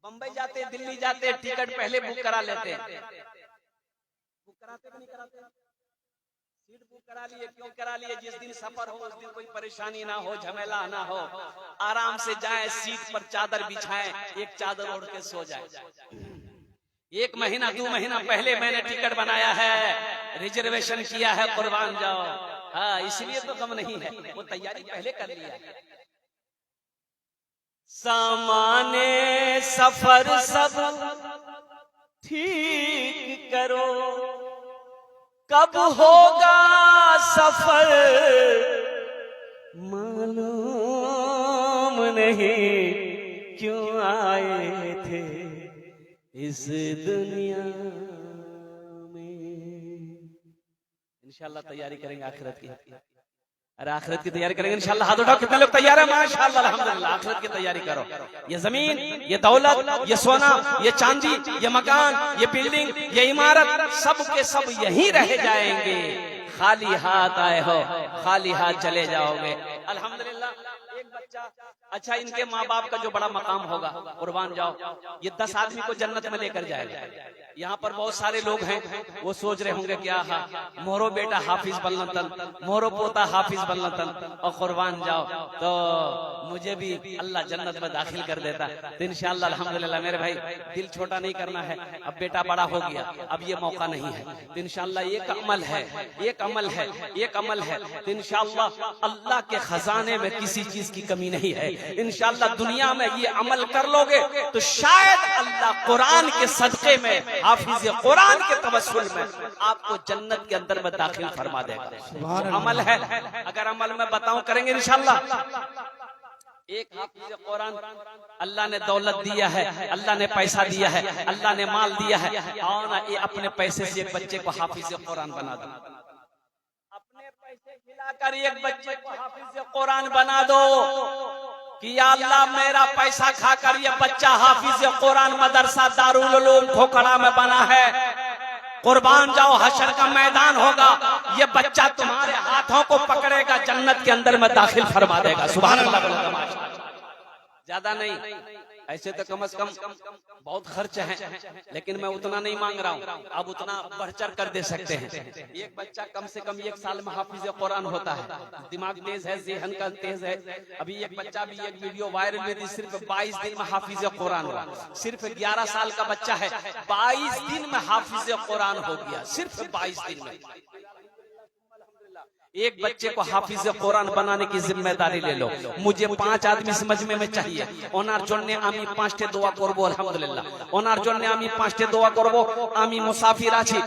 बंबई जाते, दिल्ली जाते, टिकट पहले बुक करा लेते हैं। बुक कराते कि नहीं कराते? सीट बुक करा लिए, क्यों करा लिए? जिस दिन सफर हो उस दिन कोई परेशानी ना हो, झमेला ना हो, आराम से जाए, सीट पर चादर बिछाएं, एक चादर ओढ़ के सो जाए। 1 महीना 2 महीना पहले मैंने टिकट बनाया है, रिजर्वेशन किया है, कुर्बान जाओ। हाँ, इसलिए तो कम नहीं है, वो तैयारी पहले कर लिया। सामाने सफर सब ठीक करो, कब होगा सफर मालूम नहीं, क्यों आए थे इस दुनिया में। इंशाल्लाह तैयारी करेंगे आखिरत की। अरे आखिरत की तैयारी करेंगे इंशाल्लाह। हाथ उठाओ, कितने लोग तैयार है? माशाल्लाह, अल्हम्दुलिल्लाह। आखिरत की तैयारी करो। ये जमीन, ये दौलत, ये सोना, ये चांदी, ये मकान, ये बिल्डिंग, ये इमारत, सब के सब यहीं रह जाएंगे। खाली हाथ आए हो, खाली हाथ चले जाओगे। अल्हम्दुलिल्लाह। एक बच्चा, अच्छा, इनके माँ बाप का जो बड़ा मकाम होगा, कुर्बान जाओ, ये 10 आदमी को जन्नत में लेकर जाएगा। यहाँ पर बहुत सारे लोग हैं, वो सोच रहे होंगे क्या मोरो बेटा हाफिज बनलतन, मोरो पोता हाफिज बनलतन, और कुर्बान जाओ तो मुझे भी अल्लाह जन्नत में दाखिल कर देता। तो इंशाअल्लाह अल्हम्दुलिल्लाह मेरे भाई, दिल छोटा नहीं करना है। अब बेटा बड़ा हो गया, अब ये मौका नहीं है। तो इंशाअल्लाह एक अमल है, एक अमल है, एक अमल है। तो इंशाअल्लाह अल्लाह के खजाने में किसी चीज की कमी नहीं है। इंशाअल्लाह दुनिया में ये अमल कर लोगे तो शायद अल्लाह कुरान के सदके में, हाफिज कुरान के तवस्सुल में आपको जन्नत के अंदर में दाखिल फरमा देगा। अमल है, अगर अमल में बताऊं करेंगे इंशाअल्लाह। एक हाफिज कुरान, अल्लाह ने दौलत दिया है, अल्लाह ने पैसा दिया है, अल्लाह ने माल दिया है, आओ ना ये अपने पैसे से एक बच्चे को हाफिज कुरान बना दो। अपने पैसे खिलाकर एक बच्चे को हाफिज कुरान बना दो कि या अल्लाह मेरा पैसा खाकर ये बच्चा हाफिज कुरान मदरसा दारुल उलूम खोखड़ा में बना है। कुर्बान जाओ, हशर का मैदान होगा, ये बच्चा तुम्हारे हाथों को पकड़ेगा, जन्नत के अंदर में दाखिल फरमा देगा। सुभान अल्लाह। ज्यादा नहीं, ऐसे तो कम से कम बहुत खर्च है, लेकिन मैं उतना नहीं मांग रहा हूँ। आप उतना बढ़ चढ़ कर दे सकते हैं। एक बच्चा कम से कम 1 साल में हाफिज कुरान होता है, दिमाग तेज है, ज़हन का तेज है। अभी एक बच्चा भी, एक वीडियो वायरल हुई थी, सिर्फ 22 दिन में हाफिज कुरान हुआ। सिर्फ 11 साल का बच्चा है, 22 दिन में हाफिज कुरान हो गया, सिर्फ 22 दिन में। एक बच्चे को हाफिज कुरान बनाने की जिम्मेदारी ले लो। मुझे 5 आदमी इस मजमे में चाहिए। ওনার জন্য আমি 5টে দোয়া করব আলহামদুলিল্লাহ। ওনার জন্য আমি 5টে দোয়া করব। আমি মুসাফির আছি,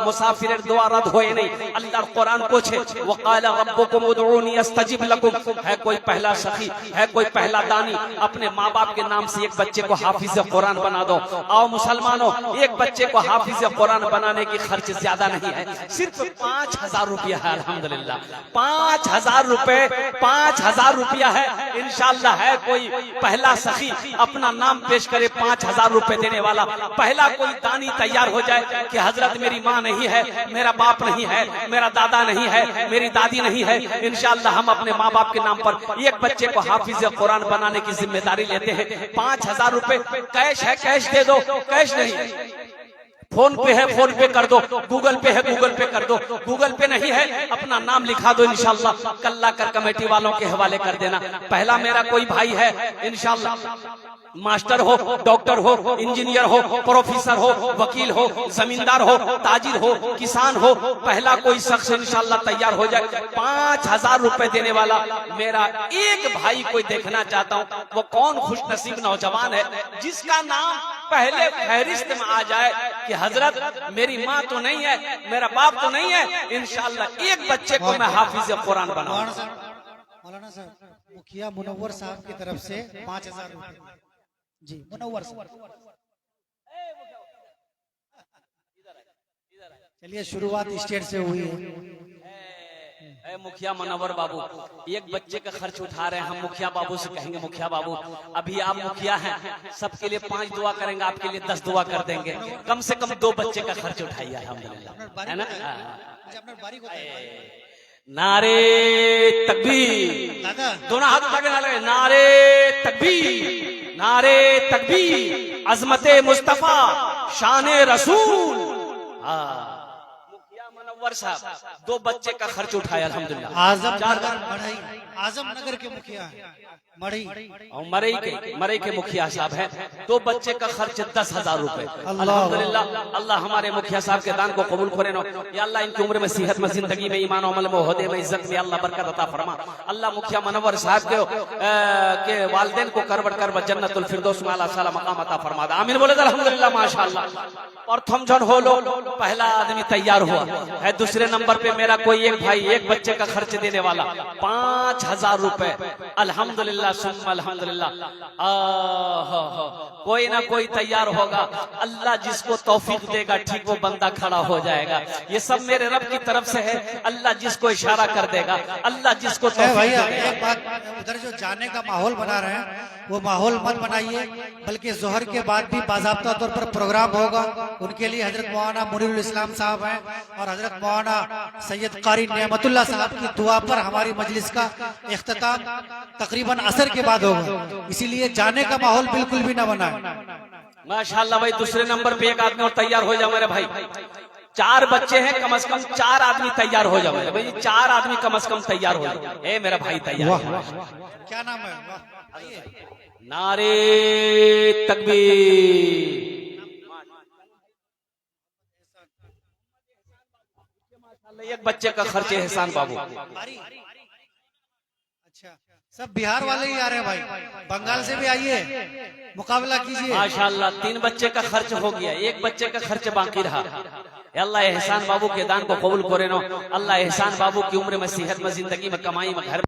মুসাফিরের দোয়া রদ হয় নাই। আল্লাহর কোরআন কোছে ওয়াকালা রব্বুকুম উদউনি আস্তাজিব লাকুম। है कोई पहला सखी, है कोई पहला दानी, अपने माँ बाप के नाम से एक बच्चे को हाफिज कुरान बना दो। आओ मुसलमानों, एक बच्चे को हाफिज कुरान बनाने की खर्च ज्यादा नहीं है, सिर्फ 5000 रुपया है। अल्हम्दुलिल्लाह 5000 रुपए, 5000 रुपया है। इंशाअल्लाह है कोई पहला सखी अपना नाम पेश करे 5000 रुपए देने वाला, पहला कोई दानी तैयार हो जाए कि हजरत मेरी माँ नहीं है, मेरा बाप नहीं है, मेरा दादा नहीं है, मेरी दादी नहीं है, इंशाअल्लाह हम अपने माँ बाप के नाम पर एक बच्चे को हाफिज कुरान बनाने की जिम्मेदारी लेते हैं। 5000 रुपए कैश है, कैश दे दो, कैश नहीं, फोन पे है, फोन पे कर दो, गूगल पे है, गूगल पे कर दो, गूगल पे नहीं है अपना नाम लिखा दो, इंशाअल्लाह कल्ला कर कमेटी वालों के हवाले कर देना। पहला मेरा कोई भाई है, इंशाअल्लाह मास्टर हो, डॉक्टर हो, इंजीनियर हो, प्रोफेसर हो, वकील हो, जमींदार हो, ताजिर हो, किसान हो, पहला कोई शख्स इंशाअल्लाह तैयार हो जाए 5000 रुपए देने वाला। मेरा एक भाई कोई देखना चाहता हूँ, वो कौन खुशनसीब नौजवान है जिसका नाम पहले फहरिस्त में आ जाए कि हजरत मेरी माँ तो नहीं है, मेरा बाप तो नहीं है, इंशाअल्लाह एक बच्चे को मैं हाफिज कुरान बनाऊंगा। मौलाना साहब, मुखिया मुनव्वर साहब की तरफ से 5000 रुपए जी। मुनव्वर साहब, चलिए शुरुआत स्टेट से हुई है। है मुखिया मनोवर बाबू, एक बच्चे का खर्च उठा रहे हैं। हम मुखिया बाबू से कहेंगे, मुखिया बाबू अभी आप मुखिया हैं, सबके लिए 5 दुआ करेंगे, आपके लिए 10 दुआ कर देंगे। कम से कम 2 बच्चे का खर्च उठाइए, अल्हम्दुलिल्लाह, है ना। नारे तकबीर, दोनों हाथ उठा के नारे तकबीर, नारे तकबीर, अजमते मुस्तफा, शाने रसूल। मुखिया मनोवर साहब 2 बच्चे का खर्च उठाया, अल्हम्दुलिल्लाह। आजम नगर के मुखिया मड़ई और मरई के मुखिया साहब हैं। 2 बच्चे का खर्च 10,000 रुपए। अल्हम्दुलिल्लाह, अल्लाह हमारे मुखिया साहब के दान को कबूल करे नो। या अल्लाह इनकी उम्र में, सेहत में, जिंदगी में, ईमान अमल में, ओहदे में, इज्जत में अल्लाह बरकत अता फरमा। अल्लाह मुखिया मनोवर साहब के वालिदैन को करवट करवट जन्नतुल फिरदौस में अल्लाह ताला मकाम अता फरमा दे। आमीन बोले अल्हम्दुलिल्लाह, माशाअल्लाह। प्रथम जन हो लो, पहला आदमी तैयार हुआ है। दूसरे नंबर पे मेरा कोई एक भाई, एक बच्चे का खर्च देने वाला 5,000 रुपए। अल्हम्दुलिल्लाह सुम्मा अल्हम्दुलिल्लाह। कोई ना कोई तैयार होगा, अल्लाह जिसको तौफीक देगा ठीक वो बंदा खड़ा हो जाएगा। ये सब मेरे रब की तरफ से है। अल्लाह जिसको इशारा कर देगा, अल्लाह जिसको भैया एक बात, उधर जो जाने का माहौल बना रहे हैं वो माहौल मत बनाइए, बल्कि जोहर के बाद भी बाज़ाब्ता तौर पर प्रोग्राम होगा। उनके लिए हजरत मौलाना मुनीरुल इस्लाम साहब हैं और हजरत मौलाना सैयद कारी नेमतुल्लाह साहब की दुआ पर हमारी मजलिस का इख्तिताम तकरीबन असर के बाद होगा। इसीलिए जाने का माहौल बिल्कुल भी न बना। माशाअल्लाह भाई, दूसरे नंबर पे एक आदमी और तैयार हो जाओ मेरे भाई। 4 बच्चे हैं, कम से कम 4 आदमी तैयार हो जाओ मेरे भाई। 4 आदमी कम से कम तैयार हो जाओ। ए मेरा भाई तैयार। क्या नाम है? नारे तकबीर। एक बच्चे का खर्च है एहसान बाबू। अच्छा, सब बिहार वाले ही आ रहे हैं भाई, बंगाल से भी आइए, मुकाबला कीजिए। माशाअल्लाह 3 बच्चे का खर्च हो गया, 1 बच्चे का खर्च बाकी रहा। अल्लाह एहसान बाबू के दान को कबूल करे नो। अल्लाह एहसान बाबू की उम्र में, सेहत में, जिंदगी में, कमाई में, घर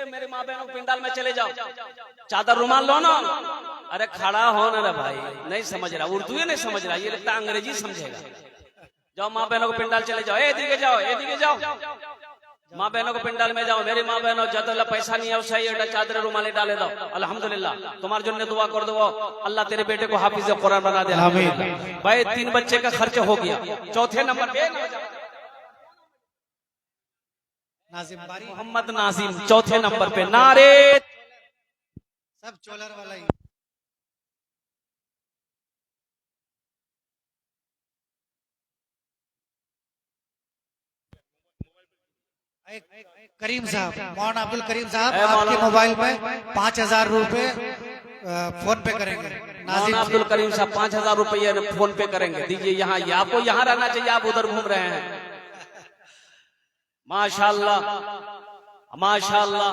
मेरी माँ बहनों पिंडाल में चले जाओ, चादर रुमाल लो ना। अरे खड़ा हो ना रे भाई, नहीं समझ रहा, उर्दू नहीं समझ रहा, ये लगता है अंग्रेजी समझेगा। जाओ माँ बहनों को पिंडाल चले जाओ, एदिके जाओ, एदिके जाओ, माँ बहनों को पिंडाल में जाओ। मेरी माँ बहनों ज्यादा पैसा नहीं है, सही है, चादर रुमाले डाले दो। अल्हम्दुलिल्लाह तुम्हारे जो दुआ कर दो, अल्लाह तेरे बेटे को हाफिज कुरान बना दे। भाई 3 बच्चे का खर्च हो गया। चौथे नंबर पे मोहम्मद नाजिम, चौथे नंबर पे। नारे सब चोलर वाला ही। करीम साहब, मौलाना अब्दुल करीम साहब, आपके मोबाइल में 5,000 रुपए फोन पे करेंगे। मौलाना अब्दुल करीम साहब 5,000 रुपये फोन पे करेंगे, दीजिए। यहाँ आपको यहाँ रहना चाहिए, आप उधर घूम रहे हैं। माशाअल्लाह माशाअल्लाह,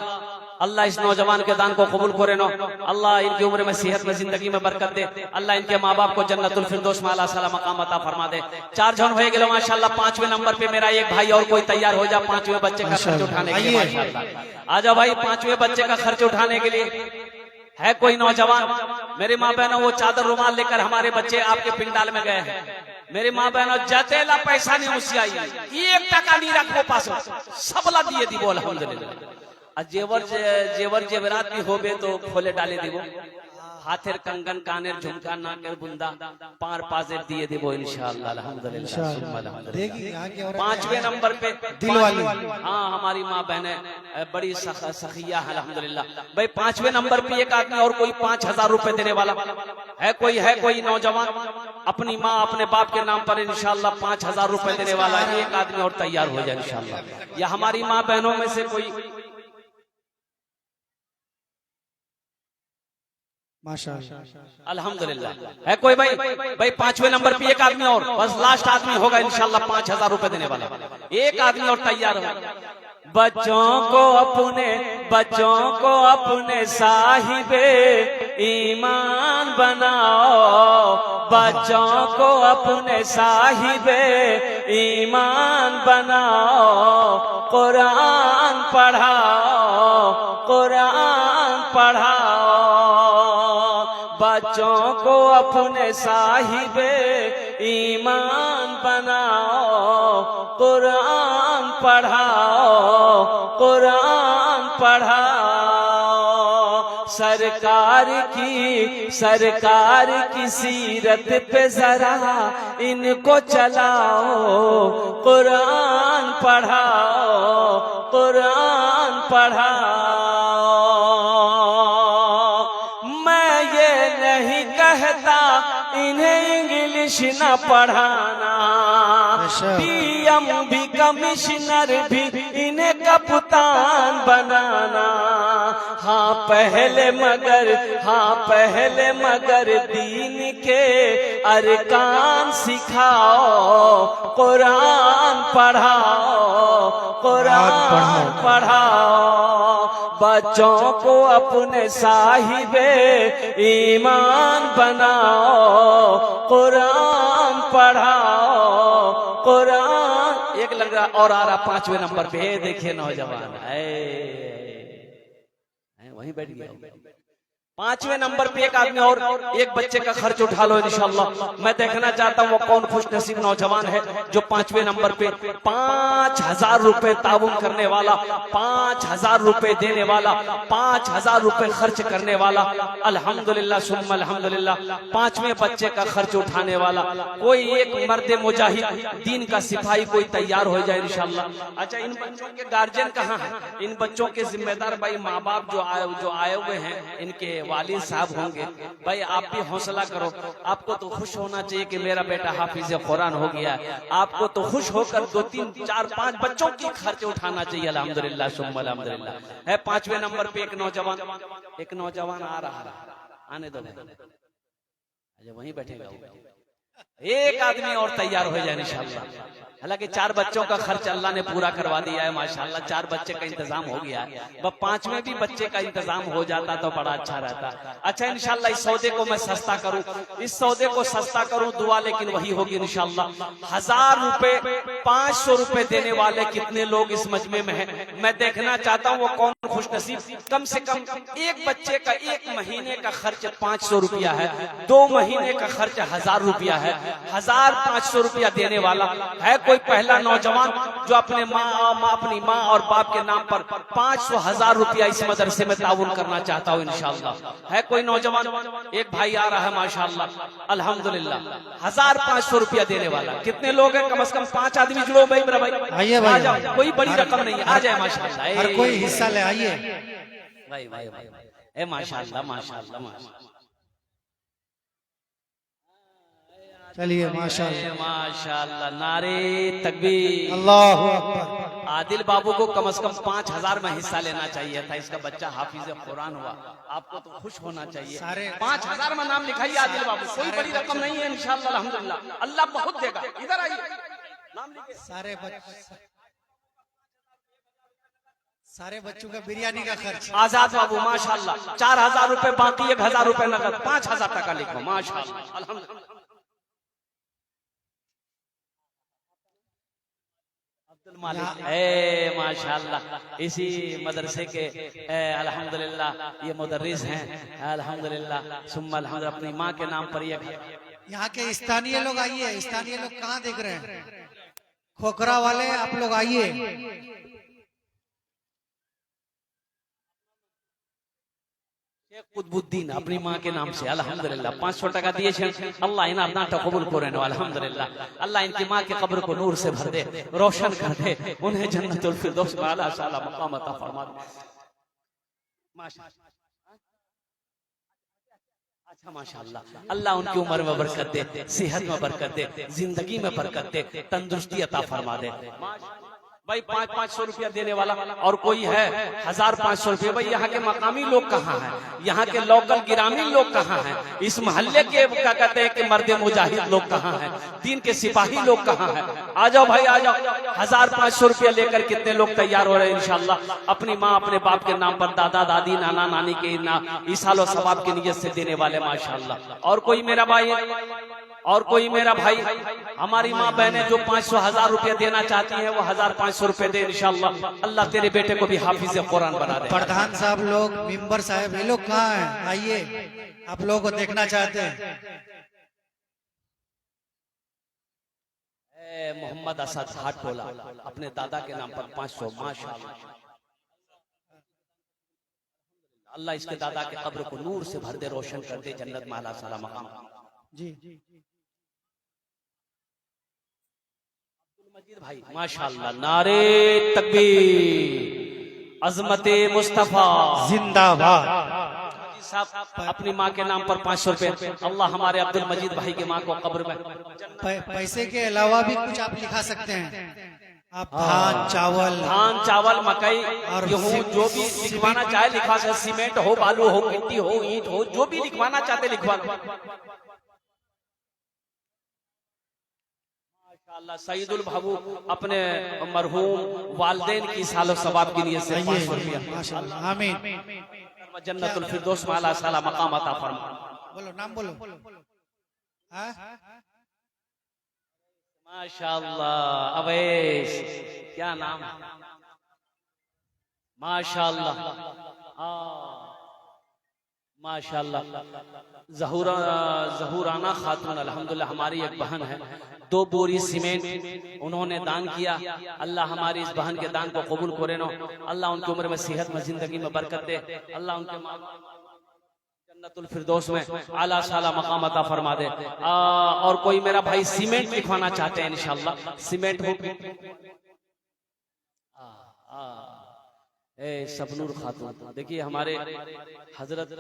अल्लाह इस नौजवान के दान को कबूल करे नो। अल्लाह इनकी उम्र में, सेहत में, जिंदगी में बरकत दे। अल्लाह इनके माँ बाप को जन्नतुल फिरदौस में आला साला मकाम अता फरमा दे। 4 जन हो गए माशाल्लाह। 5वें नंबर पे मेरा एक भाई और कोई तैयार हो जा 5वें बच्चे का खर्च उठाने के लिए। माशाल्लाह आ जाओ भाई, 5वें बच्चे का खर्च उठाने के लिए है कोई नौजवान। मेरी माँ बहनों, वो चादर रुमाल लेकर हमारे बच्चे आपके पिंडाल में गए हैं। मेरी माँ बहनों, जतेला पैसा नहीं मुसियाई, 1 टका नहीं रखो पास, सबला दिए दी बोल अल्हम्दुलिल्लाह। जेवर जेवरात भी होबे तो खोले डाले दिवो, हाथेर कंगन, कानेर झुमका, नाकेर बुंदा, पार पाजेर दिए दिवो इंशाअल्लाह। अल्हम्दुलिल्लाह। 5वें नंबर पे दिल वाली, हाँ हमारी माँ बहने बड़ी सखिया है अल्हम्दुलिल्लाह। भाई 5वें नंबर पे एक आदमी और कोई 5000 रुपए देने वाला है कोई नौजवान अपनी माँ अपने बाप के नाम पर इंशाअल्लाह 5000 रुपए देने वाला है। एक आदमी और तैयार हो जाए इंशाअल्लाह। या हमारी माँ बहनों में से कोई माशाअल्लाह अल्हम्दुलिल्लाह है कोई भाई 5वें नंबर पे एक आदमी और, बस लास्ट आदमी होगा इंशाअल्लाह 5000 रुपए देने वाला। एक आदमी और तैयार हो। बच्चों को अपने साहिबे ईमान बनाओ, बच्चों को अपने साहिबे ईमान बनाओ, कुरान पढ़ाओ, कुरान पढ़ाओ। बच्चों को अपने साहिबे ईमान बनाओ, कुरान पढ़ाओ, कुरान पढ़ाओ। सरकार की सीरत पे जरा इनको चलाओ, कुरान पढ़ाओ, कुरान पढ़ाओ। कहता इन्हें इंग्लिश न पढ़ाना, पीएम भी कमिश्नर भी इन्हें कप्तान बनाना। हाँ पहले मगर दीन के अरकान सिखाओ, कुरान पढ़ाओ, कुरान पढ़ाओ। बच्चों को अपने साहिबे ईमान बनाओ, कुरान पढ़ाओ, कुरान। एक लग रहा और आ रहा 5वें नंबर पे, देखिए नौजवान वहीं बैठ गया। 5वें नंबर पे एक आदमी और एक बच्चे का खर्च उठा लो इंशाअल्लाह। मैं देखना चाहता हूँ वो कौन खुश नसीब नौजवान है जो 5वें नंबर पे 5000 रुपए ताउन करने वाला, 5000 रुपए देने वाला, 5000 रुपए खर्च करने वाला। अल्हम्दुलिल्लाह सुम्मा अल्हम्दुलिल्लाह। 5वें बच्चे का खर्च उठाने वाला कोई एक मर्द मुजाहिद दीन का सिपाही कोई तैयार हो जाए इंशाअल्लाह। अच्छा, इन बच्चों के गार्जियन कहाँ हैं? इन बच्चों के जिम्मेदार भाई माँ बाप जो आए हुए हैं, इनके वालिद साहब होंगे। भाई आप भी हौसला करो। आपको तो खुश होना चाहिए कि मेरा बेटा हाफिज कुरान हो गया। आपको तो खुश होकर 2, 3, 4, 5 बच्चों की खर्च उठाना चाहिए। अल्हम्दुलिल्लाह सुम्मा अल्हम्दुलिल्लाह। है 5वें नंबर पे एक नौजवान आ रहा है, आने दो, अच्छा वहीं बैठेगा। एक आदमी और तैयार हो जाए इंशाअल्लाह। हालांकि 4 बच्चों का खर्च अल्लाह ने पूरा करवा दिया है माशाअल्लाह। 4 बच्चे का इंतजाम हो गया है। 5वें भी बच्चे का इंतजाम हो जाता तो बड़ा अच्छा रहता। अच्छा इंशाअल्लाह इस सौदे को मैं सस्ता करूं, इस सौदे को सस्ता करूं, दुआ लेकिन वही होगी इंशाअल्लाह। 1000 रुपए 500 रुपए देने वाले कितने लोग इस मजमे में हैं? मैं देखना चाहता हूँ वो कौन खुशनसीब। कम से कम एक बच्चे का 1 महीने का खर्च 500 रुपया है, 2 महीने का खर्च 1000 रुपया है। 1500 रुपया देने वाला है कोई पहला नौजवान जो अपनी माँ और बाप के नाम पर 500,000 रुपया इस मदरसे में ताउन करना चाहता हूँ इंशाअल्लाह। है कोई नौजवान? एक भाई आ रहा है माशाअल्लाह अल्हम्दुलिल्लाह। 1500 रुपया देने वाला। कितने लोग हैं? कम से कम 5 आदमी जुड़ो भाई मेरा भाई। आइए भाई, आ जाओ, कोई बड़ी रकम नहीं है, आ जाए माशाअल्लाह। हर कोई हिस्सा ले आइए भाई भाई भाई ए माशाअल्लाह माशाअल्लाह माशाअल्लाह। चलिए माशाअल्लाह माशाअल्लाह, नारे तकबीर, अल्लाहु अकबर। आदिल बाबू को कम से कम 5000 में हिस्सा लेना चाहिए था। इसका बच्चा हाफिज कुरान हुआ। आपको तो खुश होना चाहिए। 5000 में नाम लिखाइए आदिल बाबू। कोई बड़ी रकम नहीं है इंशाअल्लाह अल्हम्दुलिल्लाह। अल्लाह बहुत देगा। इधर आइए, नाम लिखिए। सारे बच्चों का बिरयानी का खर्च। आजाद बाबू माशाल्लाह 4000 रुपए बाकी 1000 रुपए नगद 5000 टका लिखो माशाल्लाह अल्हम्दुलिल्लाह। अब्दुल मालिक माशाल्लाह इसी मदरसे के अल्हम्दुलिल्लाह ये मुदर्रिस हैं अल्हम्दुलिल्लाह सुम्मा अल्हम्दुलिल्लाह। अपनी माँ के नाम पर ये यहाँ के स्थानीय लोग आइए। स्थानीय लोग कहाँ देख रहे हैं? खोखरा वाले आप लोग आइए। कुतुबुद्दीन अपनी माँ के नाम से अल्हम्दुलिल्लाह 500 टका दिए अल्लाह इन्हें नाटा कबूल करे अल्हम्दुलिल्लाह। अल्लाह इनकी माँ की कब्र को नूर से भर दे, रोशन कर दे, उन्हें जन्नतुल फिरदौस में आला साला मकाम अता फरमा दे। अच्छा माशाल्लाह अल्लाह उनकी उम्र में बरकत दे, सेहत में बरकत दे, जिंदगी में बरकत दे, तंदुरुस्ती अता फरमा दे। भाई 500 रुपया देने वाला और कोई है 1500 रुपया। भाई यहाँ के मकामी लोग कहाँ हैं? यहाँ के लोकल ग्रामीण लोग कहाँ हैं? इस मोहल्ले के क्या कहते हैं कि मर्द मुजाहिद लोग कहाँ हैं? दीन के सिपाही लोग कहाँ हैं? आ जाओ भाई आ जाओ। 1500 रुपया लेकर कितने लोग तैयार हो रहे हैं इंशाल्लाह अपनी माँ अपने बाप के नाम पर, दादा दादी नाना नानी के इसालो सवाब की नियत से देने वाले माशाल्लाह। और कोई मेरा भाई और कोई मेरा भाई हमारी माँ बहनें जो 500-1000 रुपया देना चाहती हैं वो 1500 रुपए दे इंशाल्लाह। अल्लाह तेरे बेटे को भी हाफिज कुरान बना दे। प्रधान साहब लोग, मेंबर साहब, ये लोग कहाँ हैं? आइए, आप लोगों को देखना चाहते हैं। मोहम्मद असद हाट टोला अपने दादा के नाम पर 500 माशाल्लाह। अल्लाह इसके दादा के कब्र को नूर से भर दे, रोशन कर दे, जन्नत में आला साला मकाम जी। मजीद भाई माशाल्लाह नारे तकबीर, अजमते मुस्तफा जिंदाबाद। साहब अपनी माँ के नाम पर 500 रुपए। अल्लाह हमारे अब्दुल मजीद भाई की माँ को कब्र में पैसे के अलावा भी कुछ आप लिखा सकते हैं। आप धान चावल मकई और गेहूँ जो भी लिखवाना चाहे लिखवा सकते। सीमेंट हो, बालू हो, मिट्टी हो, ईंट हो, जो भी लिखवाना चाहते लिखवा। अल्लाह सईदुल बाबू अपने मरहूम वालदेन की सालो सवाब के लिए से 500 रुपया माशाल्लाह आमीन। जन्नतुल फिरदौस में आला साला मकाम अता फरमा। बोलो नाम बोलो। माशाल्लाह अवैस क्या नाम माशाल्लाह माशाल्लाह। जहूराना खातून अल्हम्दुलिल्लाह हमारी एक बहन है। 2 बोरी सीमेंट उन्होंने दान किया। अल्लाह हमारी इस बहन के दान को कबूल करे नो। अल्लाह उनकी उम्र में, सेहत में, जिंदगी में बरकत दे। अल्लाह उनके जन्नतुल फिरदौस में आला साला मकाम अता फरमा दे। और कोई मेरा भाई सीमेंट लिखवाना चाहते हैं इंशाल्लाह सीमेंट हो। सबनूर खातून देखिए हमारे हजरत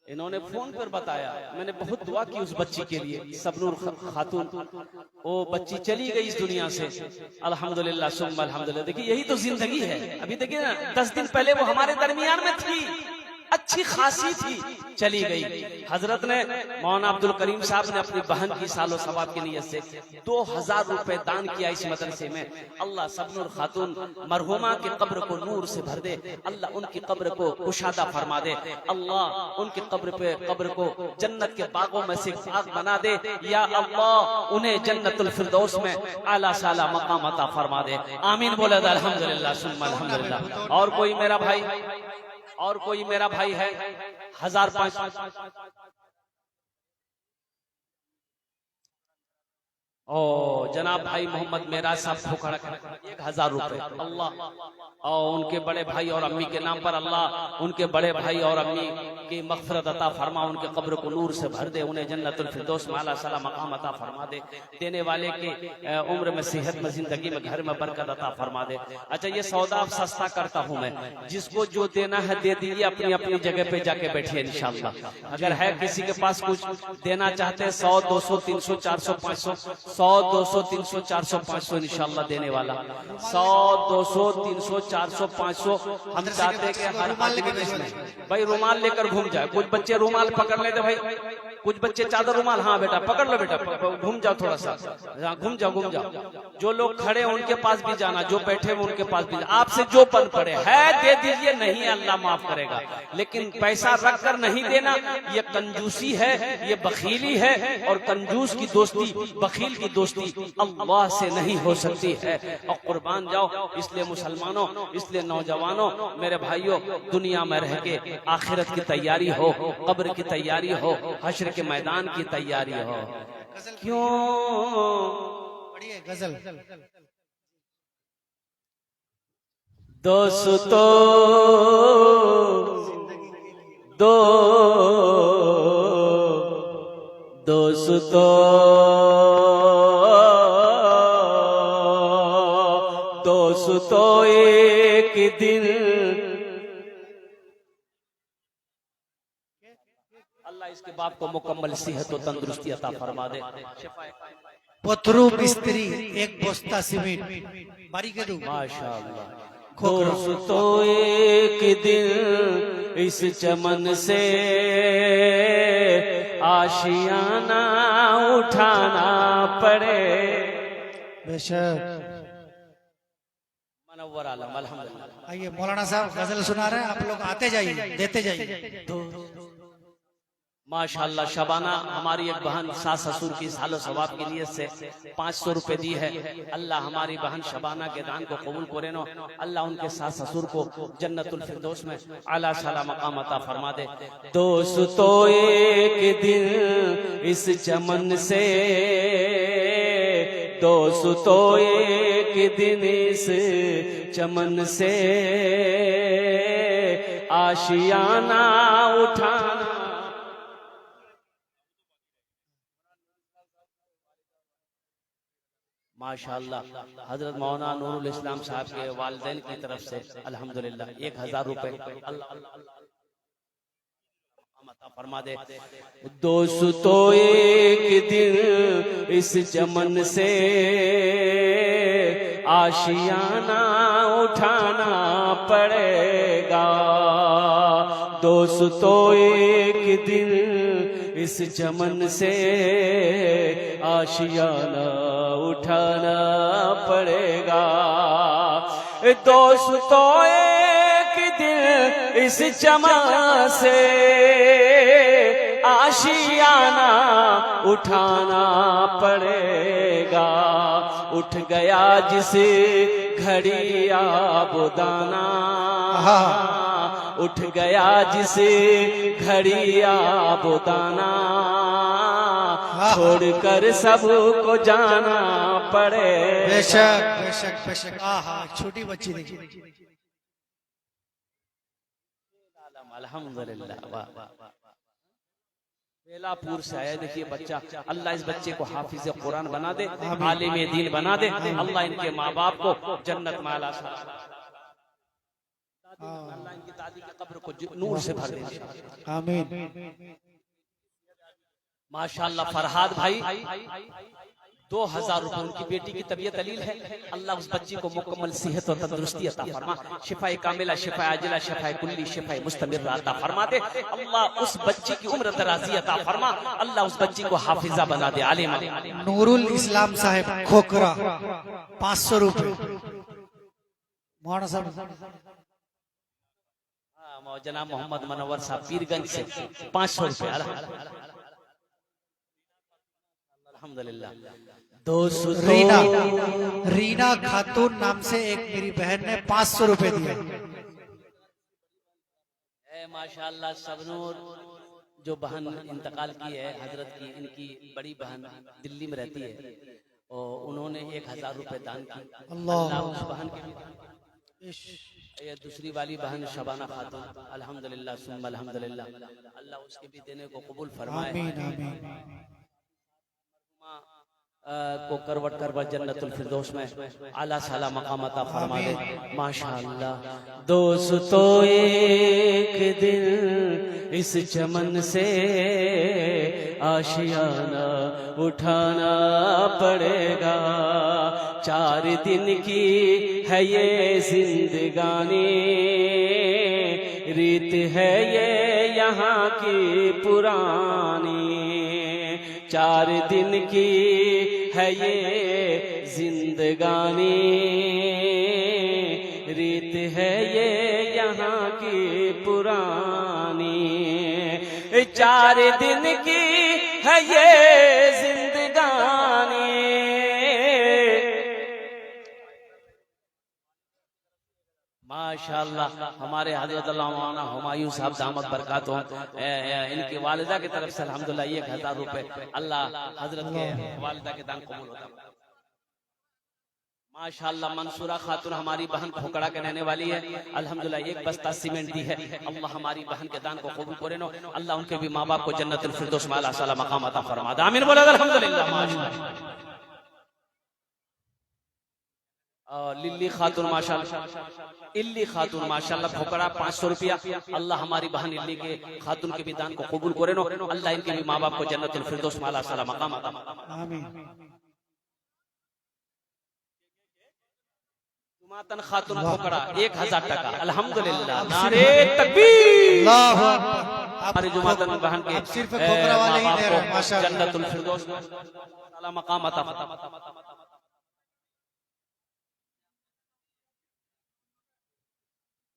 इन्होंने फोन पर बताया, मैंने बहुत दुआ की उस बच्ची के लिए। सबनूर खातून वो बच्ची चली गई इस दुनिया से अल्हम्दुलिल्लाह सुम्मा अल्हम्दुलिल्लाह। देखिए यही तो जिंदगी है। अभी देखिए ना 10 दिन पहले वो हमारे दरमियान में थी, अच्छी खासी थी, चली गई। हजरत ने मौलाना अब्दुल करीम साहब ने अपनी बहन की सालो सवाब की नियत से 2000 रुपए दान किया इस मदरसे में। अल्लाह सबनूर खातून मरहुमा की कब्र को नूर से भर दे। अल्लाह उनकी कब्र को कुशादा फरमा दे। अल्लाह उनकी कब्र को जन्नत के बागों में से बाग बना दे। या अल्लाह उन्हें जन्नतुल फिरदौस में आला साला मकाम अता फरमा दे। आमीन बोले अल्हम्दुलिल्लाह सुम्मा अल्हम्दुलिल्लाह। और कोई मेरा भाई है 1500 जनाब भाई मोहम्मद मेराज साहब ठोकड़ा 1000 रुपए। अल्लाह और उनके बड़े भाई और अम्मी के नाम पर अल्लाह उनके बड़े भाई और अम्मी की मग़फ़िरत अता फरमा, उनके कब्र को नूर से भर दे, उन्हें जन्नतुल फिरदौस में आला साला मकाम अता फरमा दे। देने वाले के उम्र में, सेहत में, जिंदगी में, घर में बरकत अता फरमा दे। अच्छा ये सौदा अब सस्ता करता हूँ मैं, जिसको जो देना है दे दीजिए, अपनी अपनी जगह पे जाके बैठिए इंशाल्लाह। अगर है किसी के पास कुछ देना चाहते हैं 100 200 300 400 500 100 200 300 400 500 इंशाल्लाह देने वाला। 100 200 300 400 500 हम चाहते हैं कि हर आदमी भाई रुमाल लेकर घूम जाए। कुछ बच्चे रुमाल पकड़ लेते भाई, कुछ बच्चे चादर रुमाल, हाँ बेटा पकड़ लो बेटा, घूम जाओ थोड़ा सा, घूम जाओ घूम जाओ। जो लोग खड़े हैं उनके पास भी जाना, जो बैठे हैं उनके पास भी जाना। आपसे जो पन पड़े है दे दीजिए, नहीं अल्लाह माफ करेगा। लेकिन पैसा रख कर नहीं देना, ये कंजूसी है, ये बखीली है। और कंजूस की दोस्ती, बखील की दोस्ती अल्लाह से नहीं हो सकती है। और कुर्बान जाओ। इसलिए मुसलमानों, इसलिए नौजवानों, मेरे भाइयों, दुनिया में रह के आखिरत की तैयारी हो, कब्र की तैयारी हो, हश्र के मैदान की तैयारी हो। क्यों पढ़िए गजल। दोस्तों दोस्तों एक दिन अल्लाह इसके बाप को मुकम्मल सेहत और तंदुरुस्ती अता फरमा दे। पथरू मिस्त्री एक बोस्ता सीमेंट बारी के दो माशाअल्लाह। दोस्तों एक दिन इस चमन से आशियाना उठाना पड़े। बेशक। मनव्वर आलम अल्हम्दुलिल्लाह। आइए मौलाना साहब गजल सुना रहे हैं, आप लोग आते जाइए, देते जाइए। माशाअल्लाह। शबाना हमारी एक बहन सास ससुर की सालो सवाब के लिए से 500 रुपए दी है। अल्लाह हमारी बहन शबाना के दान को कबूल करे नो। अल्लाह उनके सास ससुर को जन्नतुल फिरदौस में आला साला मकाम अता फरमा दे। दोस्तों एक दिन इस चमन से, दोस्तों एक दिन इस चमन से आशियाना उठाना। माशाअल्लाह। हजरत मौलाना नूरुल इस्लाम साहब के वालिदैन की तरफ से अल्हम्दुलिल्लाह 1000 रुपए अल्लाह फरमा दे। दोस्तों एक दिन इस चमन से आशियाना उठाना पड़ेगा। दोस्तों एक दिन इस चमन से आशियाना उठाना पड़ेगा। दोस्तों एक दिन इस चमन से आशियाना उठाना पड़ेगा। उठ गया जिस घड़ी आबोदाना, उठ गया जिस घड़ी आबोदाना, छोड़कर सबको जाना पड़े। बेशक बेशक बेशक। आहा छोटी बच्ची देखिए। अल्हम्दुलिल्लाह। वाह वाह। बेलापुर से आया देखिए बच्चा। अल्लाह इस बच्चे को हाफिज कुरान बना दे, आलिम दीन बना दे। अल्लाह इनके माँ बाप को जन्नत में आला अल्लाह इनकी दादी की कब्र को नूर से भर दे। आमीन। माशाअल्लाह। फरहाद भाई 2000 रुपए। उनकी बेटी की तबीयत अलील है। अल्लाह उस बच्ची को मुकम्मल सेहत और तंदुरुस्ती अता फरमा। शिफाए कामिला, शिफाए आजिला, शिफाए कुल्ली, शिफाए मुस्तमिर अता फरमा दे। अल्लाह उस बच्ची की उम्र दराजी अता फरमा। अल्लाह उस बच्ची को हाफिजा बना दे, आलिम। नूरुल इस्लाम साहब खोखरा 500 रुपए। मौलाना साहब जनाब मोहम्मद मनवर साहब पीरगंज से 500 रुपए अल्हम्दुलिल्लाह। रीना खातून नाम से एक मेरी बहन ने 500 रुपए दिए। माशाअल्लाह। सबनूर जो बहन इंतकाल की है हजरत की, इनकी बड़ी बहन दिल्ली में रहती है और उन्होंने 1000 रुपए दान की। अल्लाह उस बहन की, ये दूसरी वाली बहन शबाना खातून अल्हम्दुलिल्लाह सुम्मा अल्हम्दुलिल्लाह, अल्लाह उसके भी देने को कबूल फरमाए। आमीन आमीन। को करवट करवट जन्नतुल फिरदौस में आला साला मकाम अता फरमा दे। माशाअल्लाह। दोस्तों एक दिन इस चमन से आशियाना उठाना पड़ेगा। 4 दिन की है ये जिंदगानी, रीत है ये यहाँ की पुरानी। 4 दिन की है ये जिंदगानी, रीत है ये यहाँ की पुरानी। 4 दिन की है ये जिंदगानी। माशाअल्लाह हमारे हज़रत मौलाना हुमायूं साहब दामत बरकातुहू, इनकी वालिदा की तरफ से अल्हम्दुलिल्लाह 1000 रुपए अल्लाह हजरत के वालिदा के दान कबूल होता। माशाअल्लाह मंसूरा खातून हमारी बहन खोकड़ा के रहने वाली है, अल्हम्दुलिल्लाह 1 बस्ता सीमेंट दी है। अल्लाह हमारी बहन के दान को कबूल करे नो, अल्लाह उनके भी माँ बाप को जन्नतुल फिरदौस में आला साला मकाम अता फरमा दे। आमीन बोलो अल्हम्दुलिल्लाह। माशाअल्लाह लिल्ली खातून माशाअल्लाह, इल्ली खातून माशाअल्लाह खोकड़ा 500 रुपया। अल्लाह हमारी बहन इल्ली के खातून के भी दान को कबूल करे नो, अल्लाह इनके भी माँ बाप को जन्नतुल फिरदौस में आला साला मकाम अता फरमा दे। आमीन। जुमातन खातून खोकड़ा 1000 टका अल्हम्दुलिल्लाह। नारे तकबीर। अल्लाहु अकबर। हमारी जुमातन बहन के अब सिर्फ खोकड़ा वाले ही दे रहे हैं, माशाअल्लाह। जन्नतुल फिरदौस में आला मकाम अता फरमा।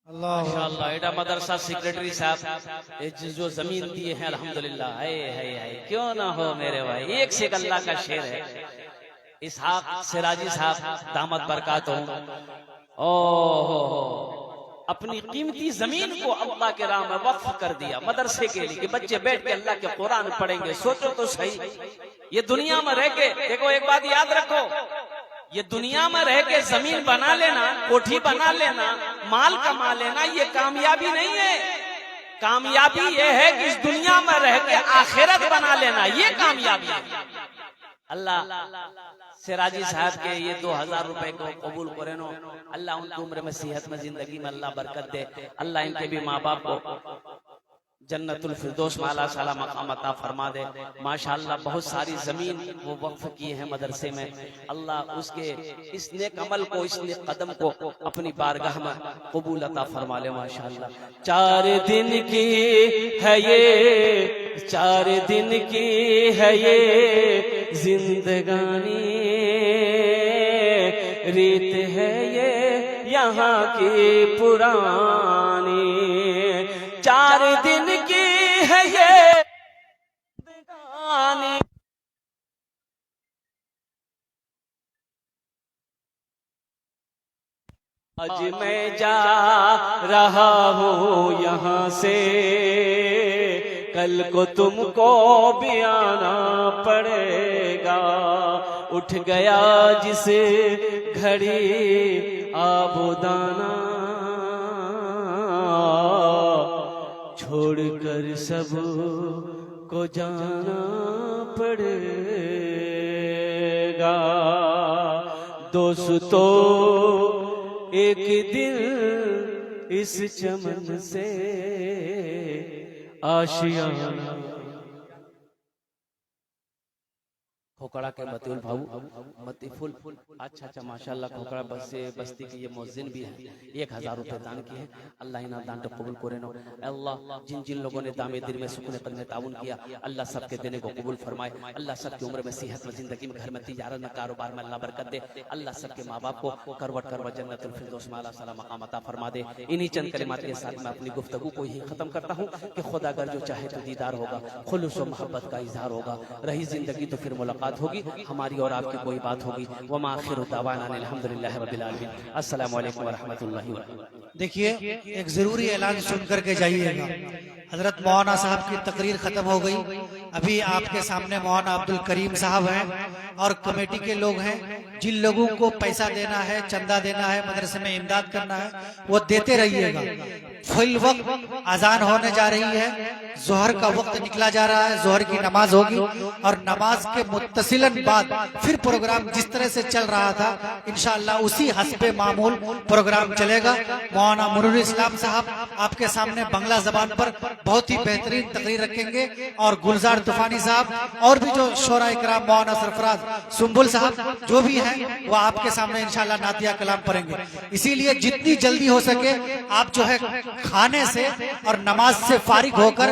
माशाअल्लाह एडा मदरसा सेक्रेटरी साहब जो जमीन दिए हैं अल्हम्दुलिल्लाह। है क्यों ना हो मेरे भाई, एक से एक अल्लाह का शेर है। इसहाक सिराजी साहब दामत बरकातुहू, ओहो अपनी कीमती जमीन को अल्लाह के राह में वक्फ कर दिया मदरसे के लिए कि बच्चे बैठ के अल्लाह के कुरान पढ़ेंगे। सोचो तो सही, ये दुनिया में रह के देखो, एक बात याद रखो, ये दुनिया में रह के जमीन बना लेना, कोठी बना लेना, माल कमा लेना, ये कामयाबी नहीं है। कामयाबी ये है कि इस दुनिया में रह के आखिरत बना लेना, ये कामयाबी है। अल्लाह सिराजी साहब के ये 2000 रुपए को कबूल करे नो, अल्लाह उनकी उम्र में सेहत में जिंदगी में अल्लाह बरकत दे। अल्लाह इनके भी माँ बाप को जन्नतुल फिरदौस में आला साला मकाम अता फरमा दे। माशाअल्लाह बहुत सारी जमीन वो वक्फ की है मदरसे में। अल्लाह उसके इस नेक अमल को, इस नेक कदम को अपनी बारगाह में कबूल अता फरमा ले। माशाअल्लाह 4 दिन की है ये, 4 दिन की है ये जिंदगानी, रीत है ये यहाँ की पुरानी। 4 दिन की है ये जिंदगानी। आज मैं जा रहा हूँ यहाँ से, कल को तुमको भी आना पड़ेगा। उठ गया जिस घड़ी आबोदाना, छोड़कर सब को जाना पड़ेगा। दोस्तों एक दिन इस चमन से आशियाना। खोकड़ा के मतीउल भाऊ मतीफुल, अच्छा माशाअल्लाह खोकड़ा बस्ती के ये मुअज्जिन भी है, 1000 रुपए दान किए। अल्लाह इना दान को कबूल करे नो। अल्लाह जिन जिन लोगों ने दामे दिल में सुकून कल में ताउन किया, अल्लाह सबके देने को कबूल फरमाए। अल्लाह सबकी उम्र में सेहत में जिंदगी में घर में तिजारत में कारोबार में अल्लाह बरकत दे। अल्लाह सबके माँ बाप को करवट जन्नतुल फिरदौस में आला साला मकाम अता फरमा दे। इन्हीं चंद कलिमात के साथ मैं अपनी गुफ्तगू को ही खत्म करता हूँ कि खुदा अगर जो चाहे तो दीदार होगा, खुलूस व मोहब्बत का इजहार होगा, रही जिंदगी तो फिर मुलाकात होगी, हमारी और आपकी कोई बात होगी। वमा आखिरु दावाना अल्हम्दुलिल्लाहि रब्बिल आलमीन। अस्सलामु अलैकुम व रहमतुल्लाहि व बरकातुहू। देखिए एक जरूरी ऐलान सुन करके जाइएगा। हजरत मौलाना साहब की तकरीर खत्म हो गई। अभी आपके सामने मौलाना अब्दुल करीम साहब हैं और कमेटी के लोग हैं। जिन लोगों को पैसा देना है, चंदा देना है, मदरसे में इमदाद करना है, वो देते रहिएगा। फिल वक्त अजान होने जा रही है, जोहर का वक्त निकला जा रहा है, जोहर की नमाज होगी और नमाज के मुत्तसिलन बाद फिर प्रोग्राम जिस तरह से चल रहा था इंशाअल्लाह उसी हस्बे मामूल प्रोग्राम चलेगा। मौलाना मुनीरुल इस्लाम साहब आपके सामने बांग्ला जबान पर बहुत ही बेहतरीन तकरीर रखेंगे और गुलजार तूफानी साहब और भी जो शोरा इकराम, मौलाना सरफराज सुंबुल साहब जो भी हैं वो आपके सामने इंशाअल्लाह नातिया कलाम पढ़ेंगे। इसीलिए जितनी जल्दी हो सके आप जो है खाने से और नमाज से फारिग होकर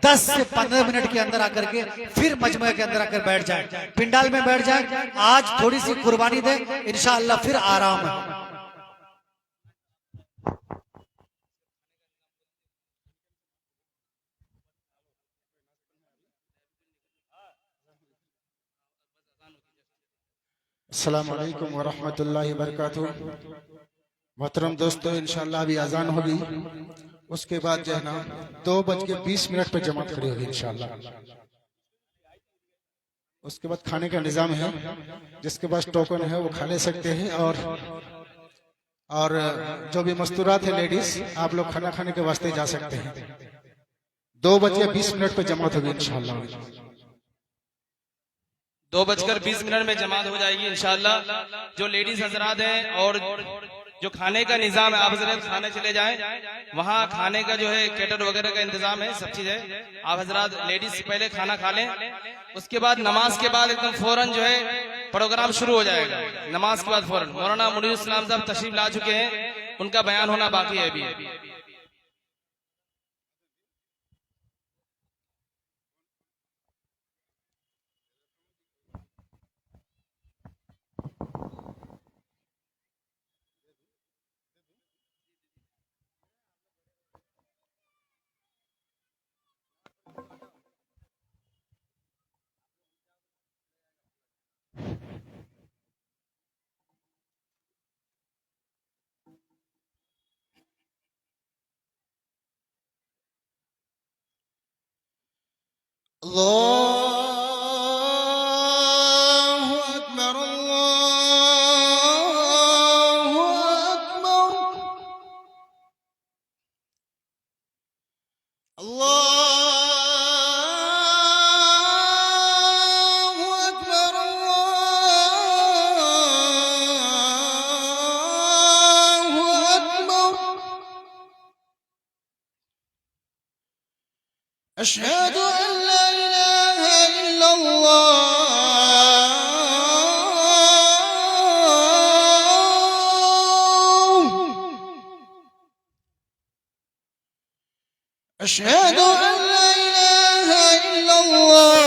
10 से 15 मिनट के अंदर आकर के फिर मजमे के अंदर आकर बैठ जाए, पिंडाल में बैठ जाए। आज थोड़ी सी कुर्बानी दे, इंशाअल्लाह फिर आराम है। अस्सलाम वालेकुम व रहमतुल्लाहि व बरकातुहू। मोहतरम दोस्तों, इंशाअल्लाह अभी अजान होगी, उसके बाद जो है ना 2:20 पे जमात खड़ी होगी इंशाअल्लाह। उसके बाद खाने का निजाम है, जिसके पास टोकन है वो खा ले सकते हैं। और जो भी मस्तूरात है लेडीज, आप लोग खाना खाने के वास्ते जा सकते हैं। 2:20 पे जमात होगी इंशाअल्लाह। 2:20 में जमात हो जाएगी इंशाअल्लाह। जो लेडीज हजरात हैं और जो खाने का निजाम है, आप हजरात खाने चले जाएं, वहाँ खाने का जो है केटर वगैरह का इंतजाम है, सब चीज है। आप हजरात लेडीज पहले खाना खा लें, उसके बाद नमाज के बाद एकदम फौरन जो है प्रोग्राम शुरू हो जाएगा। नमाज के बाद फौरन मौलाना मुनीर इस्लाम साहब तशरीफ ला चुके हैं, उनका बयान होना बाकी है अभी। अल्लाहु अकबर, अल्लाहु अकबर, अल्लाहु अकबर, अल्लाहु अकबर। अशहदु अन ला इलाहा इल्लल्लाह, अशहदु अन ला इलाहा इल्लल्लाह,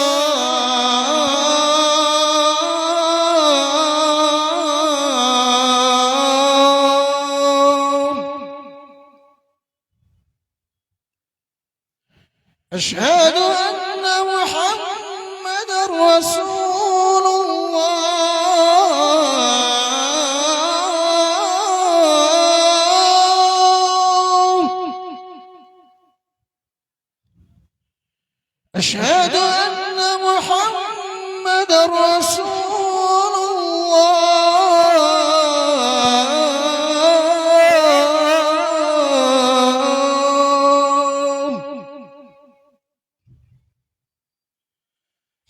अशहदु अन्ना मुहम्मदर रसूलुल्लाह, अशहदु अन्ना मुहम्मदर रसूलुल्लाह।